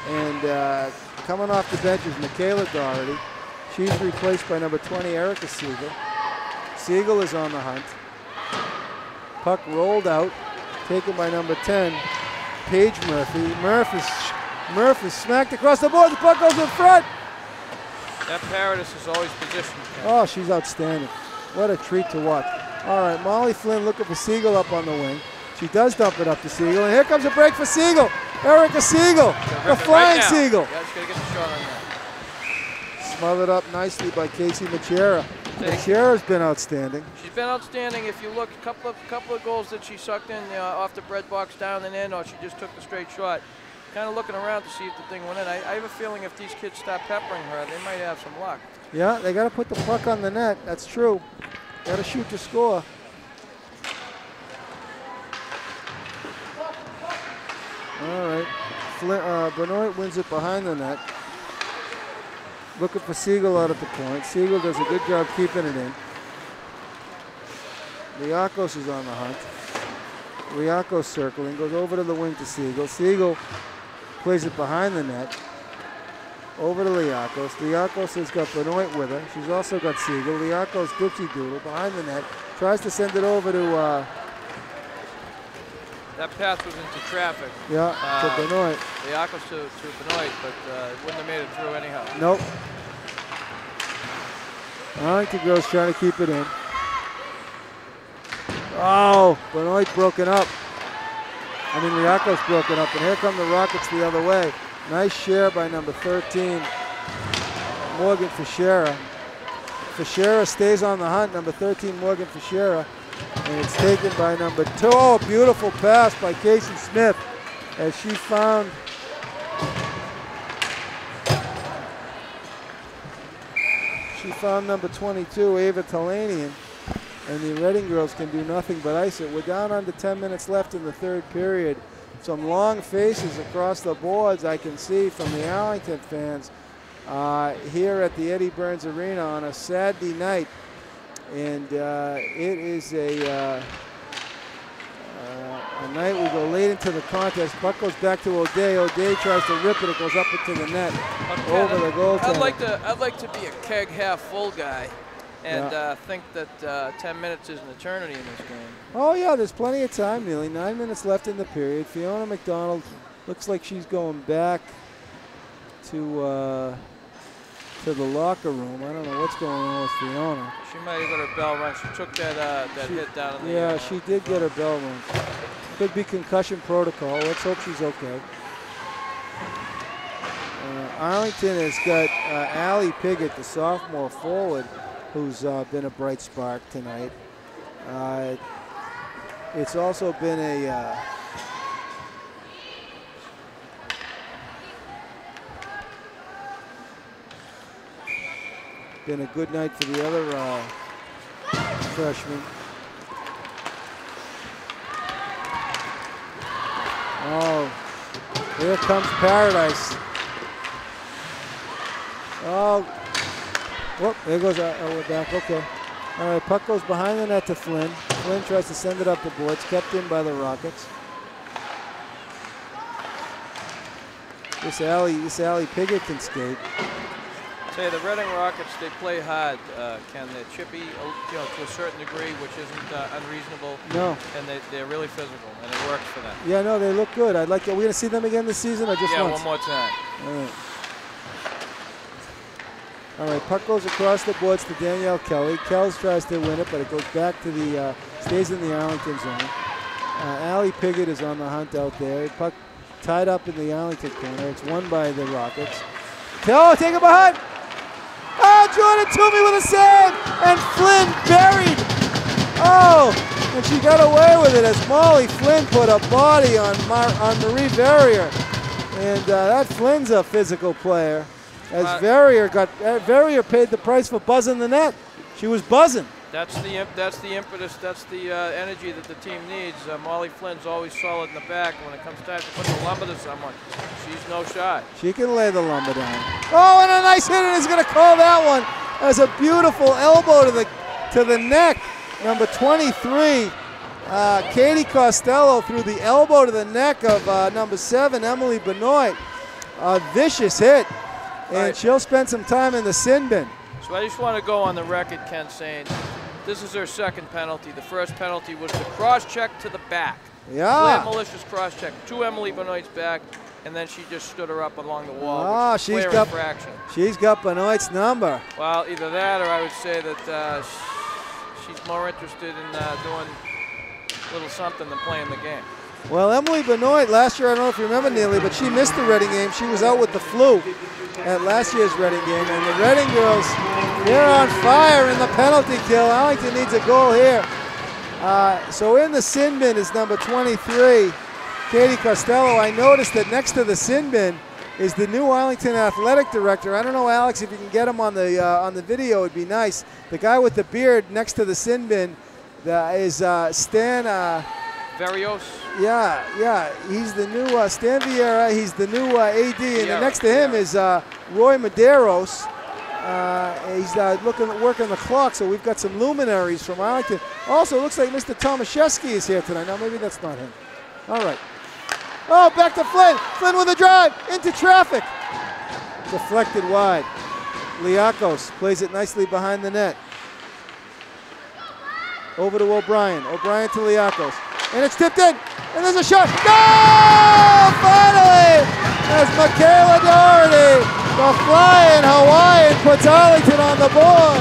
And coming off the bench is Michaela Doherty. She's replaced by number 20, Erica Siegel. Siegel is on the hunt. Puck rolled out, taken by number 10, Paige Murphy. Murphy is smacked across the board. The puck goes in front. That Paradis is always positioned. Oh, she's outstanding. What a treat to watch. All right, Molly Flynn looking for Siegel up on the wing. She does dump it up to Siegel, and here comes a break for Siegel. Erica Siegel, the flying Siegel. Yeah, she's going to get the shot on that. Smothered up nicely by Casey Machera. Machera's been outstanding. She's been outstanding. If you look, a couple of goals that she sucked in off the bread box down and in, or she just took the straight shot. Kind of looking around to see if the thing went in. I have a feeling if these kids stop peppering her, they might have some luck. Yeah, they got to put the puck on the net. That's true. Got to shoot to score. All right. Benoit wins it behind the net. Looking for Siegel out at the point. Siegel does a good job keeping it in. Liakos is on the hunt. Liakos circling, goes over to the wing to Siegel. Siegel plays it behind the net. Over to Liakos. Liakos has got Benoit with her. She's also got Siegel. Liakos dipsy doodle behind the net. Tries to send it over to... that pass was into traffic. Yeah, to Benoit. Liakos to Benoit, but it wouldn't have made it through anyhow. Nope. Arlington girls trying to keep it in. Oh, Benoit broken up. Liakos broken up, and here come the Rockets the other way. Nice share by number 13, Morgan Fischera. Fischera stays on the hunt, number 13, Morgan Fischera, and it's taken by number 2. Oh, beautiful pass by Casey Smith as she found number 22, Ava Talanian. And the Reading girls can do nothing but ice it. We're down under 10 minutes left in the third period. Some long faces across the boards I can see from the Arlington fans here at the Eddie Burns Arena on a Saturday night. And it is a night we go late into the contest. Puck goes back to O'Day. O'Day tries to rip it. It goes up into the net over the goaltender. I'd like to be a keg half full guy. And think that 10 minutes is an eternity in this game. Oh, yeah, there's plenty of time, nearly 9 minutes left in the period. Fiona McDonald looks like she's going back to the locker room. I don't know what's going on with Fiona. She might have got her bell rung. She took that hit down in the Yeah, she did get her bell rung. Could be concussion protocol. Let's hope she's okay. Arlington has got Allie Piggott, the sophomore forward, who's been a bright spark tonight. It's also been a good night for the other freshman. Oh, here comes Paradise. Oh. Whoop, there goes we're back, okay. All right, puck goes behind the net to Flynn. Flynn tries to send it up the boards, kept in by the Rockets. This alley Piggott can skate. Say the Reading Rockets, they play hard, Ken. They're chippy, to a certain degree, which isn't unreasonable. No. And they're really physical, and it works for them. Yeah, no, they look good. Are we going to see them again this season or just once? Yeah, one more time. All right. All right, puck goes across the boards to Danielle Kelly. Kells tries to win it, but it goes back to the, stays in the Arlington zone. Allie Piggott is on the hunt out there. Puck tied up in the Arlington corner. It's won by the Rockets. Oh, take it behind. Oh, Jordan Toomey with a save, and Flynn buried. Oh, and she got away with it as Molly Flynn put a body on Marie Verrier. And that Flynn's a physical player. As Verrier paid the price for buzzing the net. She was buzzing. That's the impetus, that's the energy that the team needs. Molly Flynn's always solid in the back. When it comes time to put the lumber to someone, she's no shy. She can lay the lumber down. Oh, and a nice hit, and is going to call that one as a beautiful elbow to the neck. Number 23, Katie Costello threw the elbow to the neck of number 7, Emily Benoit. A vicious hit, and she'll spend some time in the sin bin. So I just want to go on the record, Ken, saying this is her second penalty. The first penalty was the cross-check to the back. Yeah. Clear malicious cross-check to Emily Benoit's back, and then she just stood her up along the wall. Oh, she's got Benoit's number. Well, either that or I would say that she's more interested in doing a little something than playing the game. Well, Emily Benoit, last year, I don't know if you remember, Neely, but she missed the Reading game. She was out with the flu at last year's Reading game. And the Reading girls, they're on fire in the penalty kill. Arlington needs a goal here. So in the sin bin is number 23, Katie Costello. I noticed that next to the sin bin is the new Arlington athletic director. I don't know, Alex, if you can get him on the video, it'd be nice. The guy with the beard next to the sin bin is Stan. Varios. Yeah, he's the new Stan Vieira. He's the new AD, and next to him is Roy Medeiros. He's working the clock, so we've got some luminaries from Arlington. Also, it looks like Mr. Tomaszewski is here tonight. No, maybe that's not him. All right. Oh, back to Flynn. Flynn with a drive into traffic. Deflected wide. Liakos plays it nicely behind the net. Over to O'Brien. O'Brien to Liakos. And it's tipped in. And there's a shot. Goal! Finally! As Michaela Doherty, the flying Hawaiian, puts Arlington on the board.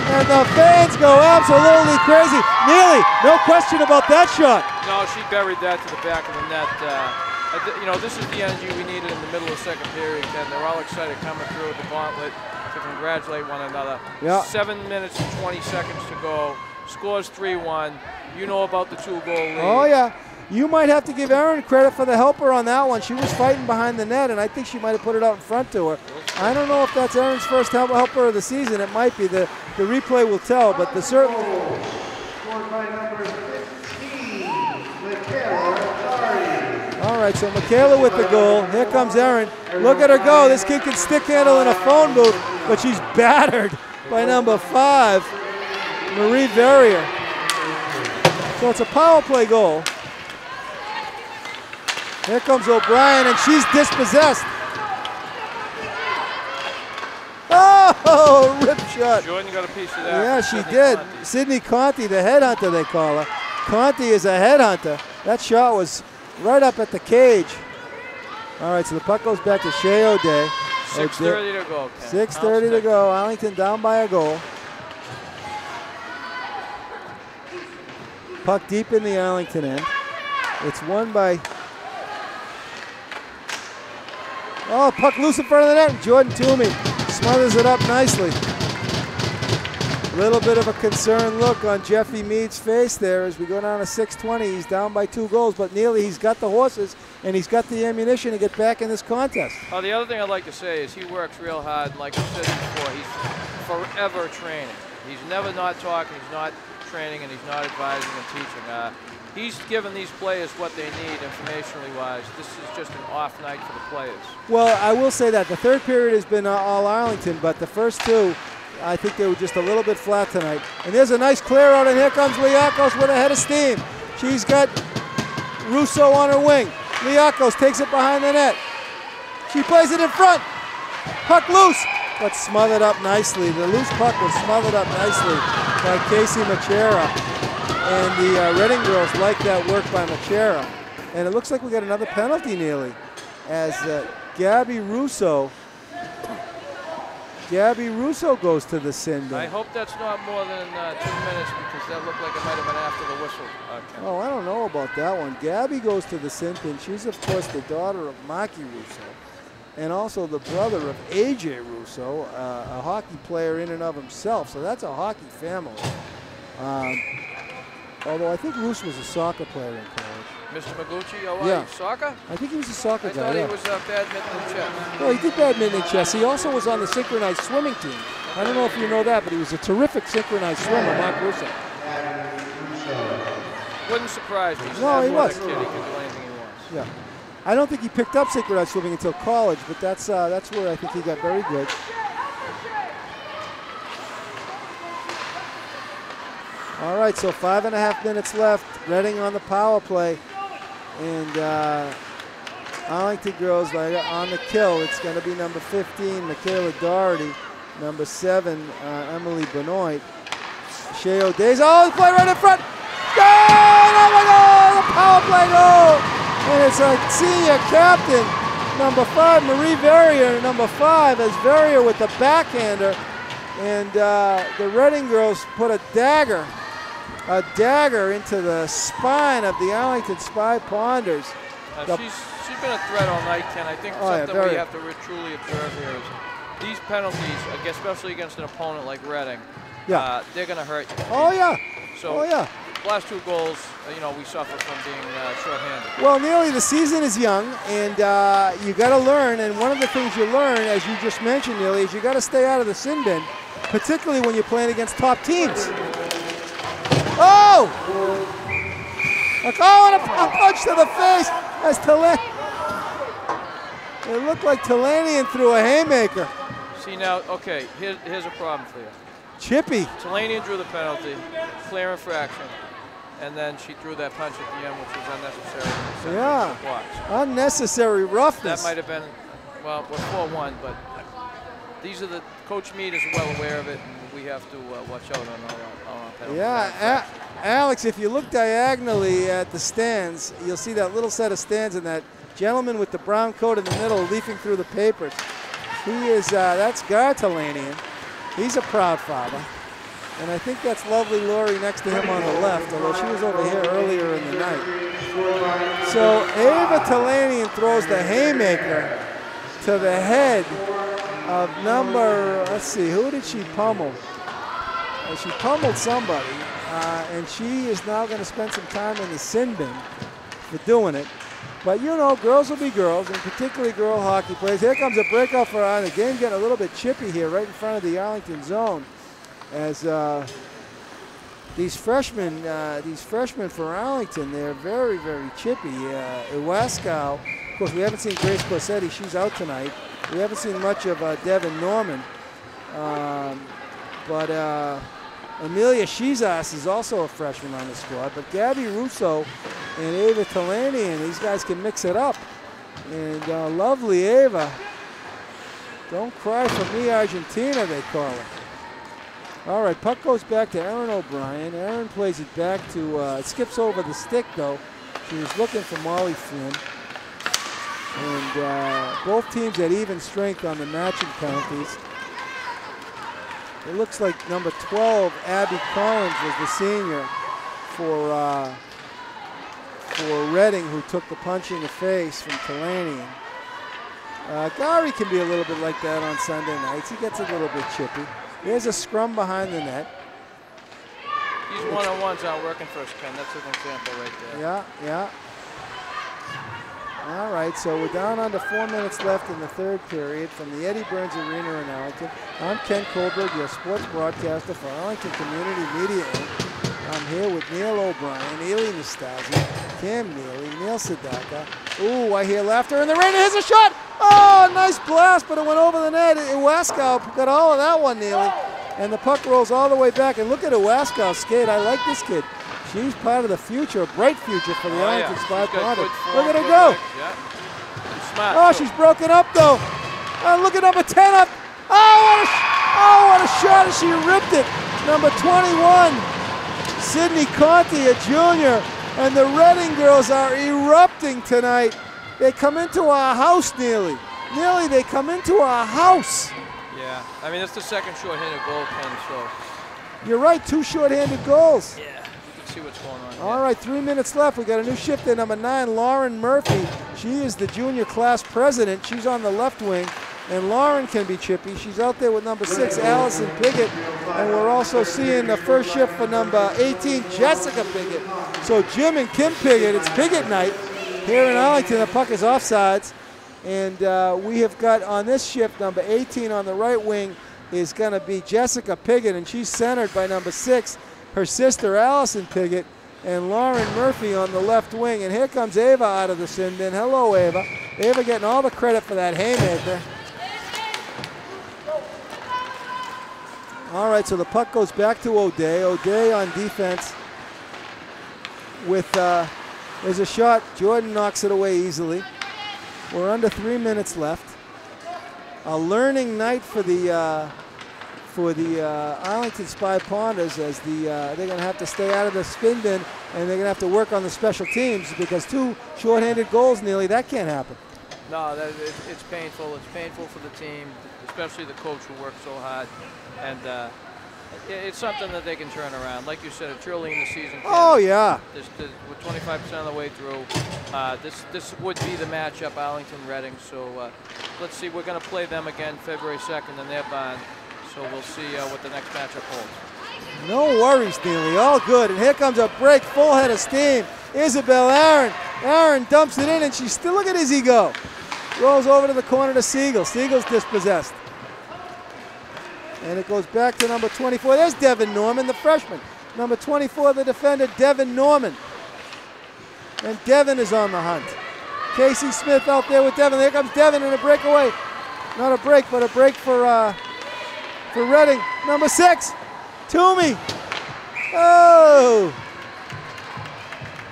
And the fans go absolutely crazy. Neely, no question about that shot. No, she buried that to the back of the net. You know, this is the energy we needed in the middle of the second period, and they're all excited coming through with the gauntlet to congratulate one another. Yeah. 7 minutes and 20 seconds to go. Scores 3-1. You know about the 2-goal lead. Oh, yeah. You might have to give Erin credit for the helper on that one. She was fighting behind the net, and I think she might have put it out in front to her. I don't know if that's Erin's first helper of the season. It might be. The replay will tell, but the certain. Scored by number 15, Michaela Doherty. All right, so Michaela with the goal. Here comes Erin. Look at her go. This kid can stick handle in a phone booth, but she's battered by number 5, Marie Verrier. So it's a power play goal. Here comes O'Brien, and she's dispossessed. Oh, rip shot. Jordan got a piece of that. Yeah, she did. Sydney Conti, the headhunter, they call her. Conti is a headhunter. That shot was right up at the cage. All right, so the puck goes back to Shea O'Day. 6:30 to go. 6:30 to go. Arlington down by a goal. Puck deep in the Arlington end. It's won by... Oh, puck loose in front of the net. Jordan Toomey smothers it up nicely. Little bit of a concerned look on Jeffy Mead's face there as we go down to 6:20. He's down by 2 goals, but Neely, he's got the horses and he's got the ammunition to get back in this contest. Oh, the other thing I'd like to say is he works real hard, and like I said before, he's forever training. He's never not talking, he's not training, and he's not advising and teaching. He's given these players what they need informationally wise. This is just an off night for the players. Well, I will say that the third period has been all Arlington, but the first 2, I think they were just a little bit flat tonight. And there's a nice clear out, and here comes Liakos with a head of steam. She's got Russo on her wing. Liakos takes it behind the net. She plays it in front. Puck loose, but smothered up nicely. The loose puck was smothered up nicely by Casey Machera. And the Reading girls like that work by Machera. And it looks like we got another penalty, Neely, as Gabby Russo Gabby Russo goes to the sin bin. I hope that's not more than 2 minutes because that looked like it might have been after the whistle. Ken. Oh, I don't know about that one. Gabby goes to the sin bin. She's, of course, the daughter of Maki Russo and also the brother of AJ Russo, a hockey player in and of himself. So that's a hockey family. Although I think Russo was a soccer player in college. Mr. Maguchi, oh, Yeah. Soccer? I think he was a soccer I guy. thought Yeah. he was badminton and chess. Well, he did badminton and chess. He also was on the synchronized swimming team. I don't know if you know that, but he was a terrific synchronized swimmer, Mark Russo. Wouldn't surprise me. He's No, he was. Kid. He can do anything he wants. Yeah. I don't think he picked up synchronized swimming until college, but that's where I think he got very good. All right, so 5.5 minutes left. Reading on the power play. And Arlington girls on the kill. It's going to be number 15, Michaela Doherty. Number 7, Emily Benoit. Shea O'Days. Oh, the play right in front. Goal! Oh my God! The power play goal! And it's a senior captain, number 5, Marie Verrier. Number 5 is Verrier with the backhander. And the Reading girls put a dagger into the spine of the Arlington Spy Ponders. She's been a threat all night, Ken. I think something we have to truly observe here is these penalties, especially against an opponent like Reading, they're going to hurt you. Oh, yeah. So last 2 goals, we suffer from being short-handed. Well, Neely, the season is young, and you got to learn. And one of the things you learn, as you just mentioned, Neely, is you got to stay out of the sin bin, particularly when you're playing against top teams. Oh! And a punch to the face as it looked like Talanian threw a haymaker. See now, okay, here's a problem for you. Chippy. Talanian drew the penalty, clear infraction, and then she threw that punch at the end, which was unnecessary. Yeah, unnecessary roughness. That might have been, well, we're 4-1, but these are Coach Mead is well aware of it, and we have to watch out on our penalties. Yeah, Alex, if you look diagonally at the stands, you'll see that little set of stands and that gentleman with the brown coat in the middle leafing through the papers. He is, that's Gar Talanian. He's a proud father. And I think that's lovely Lori next to him on the left, although she was over here earlier in the night. So Ava Talanian throws the haymaker to the head of number, let's see, who did she pummel? She pummeled somebody, and she is now going to spend some time in the sin bin for doing it. But girls will be girls, and particularly girl hockey players. Here comes a breakout for the game getting a little bit chippy here right in front of the Arlington zone. As these freshmen for Arlington, they're very, very chippy. Iwaskow, of course, we haven't seen Grace Corsetti. She's out tonight. We haven't seen much of Devin Norman. But Amelia Shizas is also a freshman on the squad. But Gabby Russo and Ava Talanian, these guys can mix it up. And lovely Ava. Don't cry for me, Argentina, they call it. All right, puck goes back to Erin O'Brien. Erin plays it back to, it skips over the stick, though. She was looking for Molly Flynn. And both teams at even strength on the matching penalties. It looks like number 12, Abby Collins, was the senior for Reading, who took the punch in the face from Talanian. Gary can be a little bit like that on Sunday nights. He gets a little bit chippy. There's a scrum behind the net. These one-on-ones aren't working for us, Ken. That's an example right there. Yeah. All right, so we're down under 4 minutes left in the third period from the Eddie Burns Arena in Arlington. I'm Ken Kohlberg, your sports broadcaster for Arlington Community Media Inc. I'm here with Neal O'Brien, Ely Nastasi, Cam Neely, Neil Sedaka. Ooh, I hear laughter in the rain. Here's a shot. Oh, nice blast, but it went over the net. Iwaskow got all of that one, Neely. And the puck rolls all the way back. And look at Iwaskow's skate. I like this kid. She's part of the future, a bright future for the Arlington Spy Ponders. Look at her go. Smart, oh, she's broken up, though. Look at number 10 up. Oh, what a shot. She ripped it. Number 21, Sydney Conti, a junior. And the Reading girls are erupting tonight. They come into our house, Neely. They come into our house. Yeah, Yeah, I mean, it's the second short-handed goal, Ken, so. You're right, 2 short-handed goals. Yeah, you can see what's going on. All right, 3 minutes left. We got a new shift there, number 9, Lauren Murphy. She is the junior class president. She's on the left wing, and Lauren can be chippy. She's out there with number 6, Allison Piggott, and we're also seeing the first shift for number 18, Jessica Piggott. So Jim and Kim Piggott, it's Piggott night here in Arlington. The puck is offsides, and we have got on this shift number 18 on the right wing is going to be Jessica Piggott, and she's centered by number 6, her sister Allison Piggott, and Lauren Murphy on the left wing. And here comes Ava out of the sin bin. Hello, Ava. Ava getting all the credit for that haymaker. All right, so the puck goes back to O'Day. O'Day on defense with, there's a shot. Jordan knocks it away easily. We're under 3 minutes left. A learning night for the Arlington Spy Ponders, as they're going to have to stay out of the spin bin, and they're going to have to work on the special teams, because 2 shorthanded goals nearly, that can't happen. No, it's painful. It's painful for the team, especially the coach who worked so hard. And it's something that they can turn around. Like you said, it's early in the season. Oh, yeah. We're 25% of the way through. This would be the matchup, Arlington-Reading. So let's see. We're going to play them again February 2nd in their barn. So we'll see what the next matchup holds. No worries, Neely. All good. And here comes a break, full head of steam. Isabel Aaron. Aaron dumps it in, and she's still, look at Izzy go. Rolls over to the corner to Siegel. Siegel's dispossessed. And it goes back to number 24. There's Devin Norman, the freshman. Number 24, the defender, Devin Norman. And Devin is on the hunt. Casey Smith out there with Devin. There comes Devin in a breakaway. Not a break, but a break for Reading. Number 6, Toomey. Oh!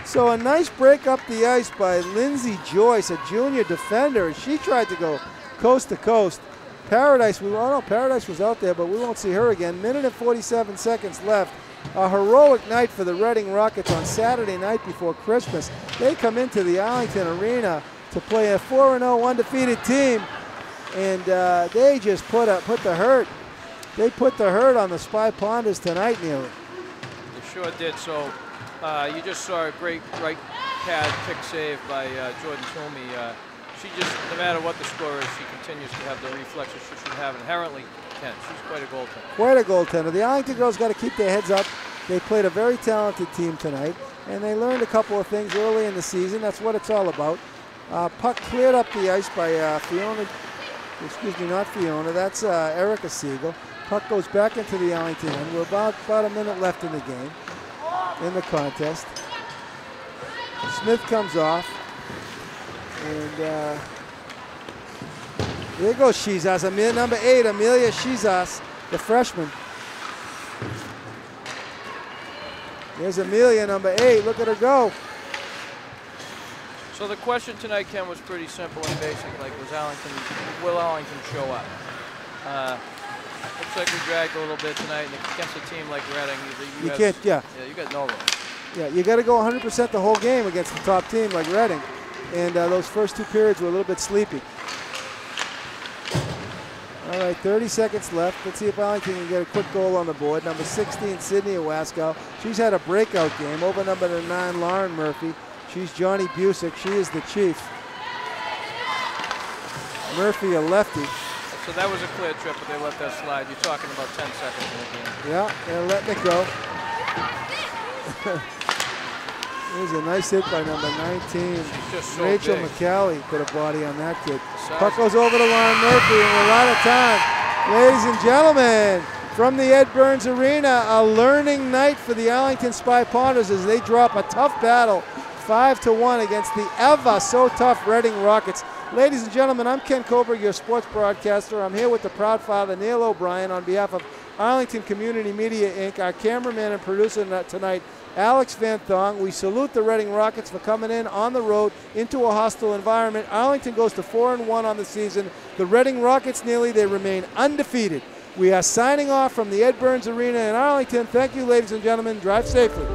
So a nice break up the ice by Lindsay Joyce, a junior defender. She tried to go coast to coast. Paradise, Paradise was out there, but we won't see her again. Minute and 47 seconds left. A heroic night for the Reading Rockets on Saturday night before Christmas. They come into the Arlington Arena to play a 4-0 undefeated team, and they just put the hurt. They put the hurt on the Spy Ponders tonight, Neil. They sure did. So you just saw a great right pad pick save by Jordan Toomey. She just, no matter what the score is, she continues to have the reflexes she should have inherently. She's quite a goaltender. Quite a goaltender. The Arlington girls got to keep their heads up. They played a very talented team tonight, and they learned a couple of things early in the season. That's what it's all about. Puck cleared up the ice by Fiona. Excuse me, not Fiona. That's Erica Siegel. Puck goes back into the Arlington end. We're about a minute left in the game, in the contest. Smith comes off. And there goes Shizas, number 8, Amelia Shizas, the freshman. There's Amelia, number 8. Look at her go. So the question tonight, Ken, was pretty simple and basic. Like, will Arlington show up? Looks like we dragged a little bit tonight, and against a team like Reading, you got no room. Yeah, you got to go 100% the whole game against a top team like Reading. And those first 2 periods were a little bit sleepy. All right, 30 seconds left. Let's see if Arlington can get a quick goal on the board. Number 16, Sydney Waskow. She's had a breakout game. Over number 9, Lauren Murphy. She's Johnny Busick. She is the chief. Murphy, a lefty. So that was a clear trip, but they let that slide. You're talking about 10 seconds in the game. Yeah, they're letting it go. There's a nice hit by number 19. So Rachel big. McCallie put a body on that kid. Puck goes over to Lauren Murphy, and we're out of time. Ladies and gentlemen, from the Ed Burns Arena, a learning night for the Arlington Spy Ponders as they drop a tough battle, 5-1 against the ever so tough Reading Rockets. Ladies and gentlemen, I'm Ken Kohlberg, your sports broadcaster. I'm here with the proud father, Neal O'Brien, on behalf of Arlington Community Media, Inc., our cameraman and producer tonight, Alex Van Thong. We salute the Reading Rockets for coming in on the road into a hostile environment. Arlington goes to 4-1 on the season. The Reading Rockets, they remain undefeated. We are signing off from the Ed Burns Arena in Arlington. Thank you, ladies and gentlemen. Drive safely.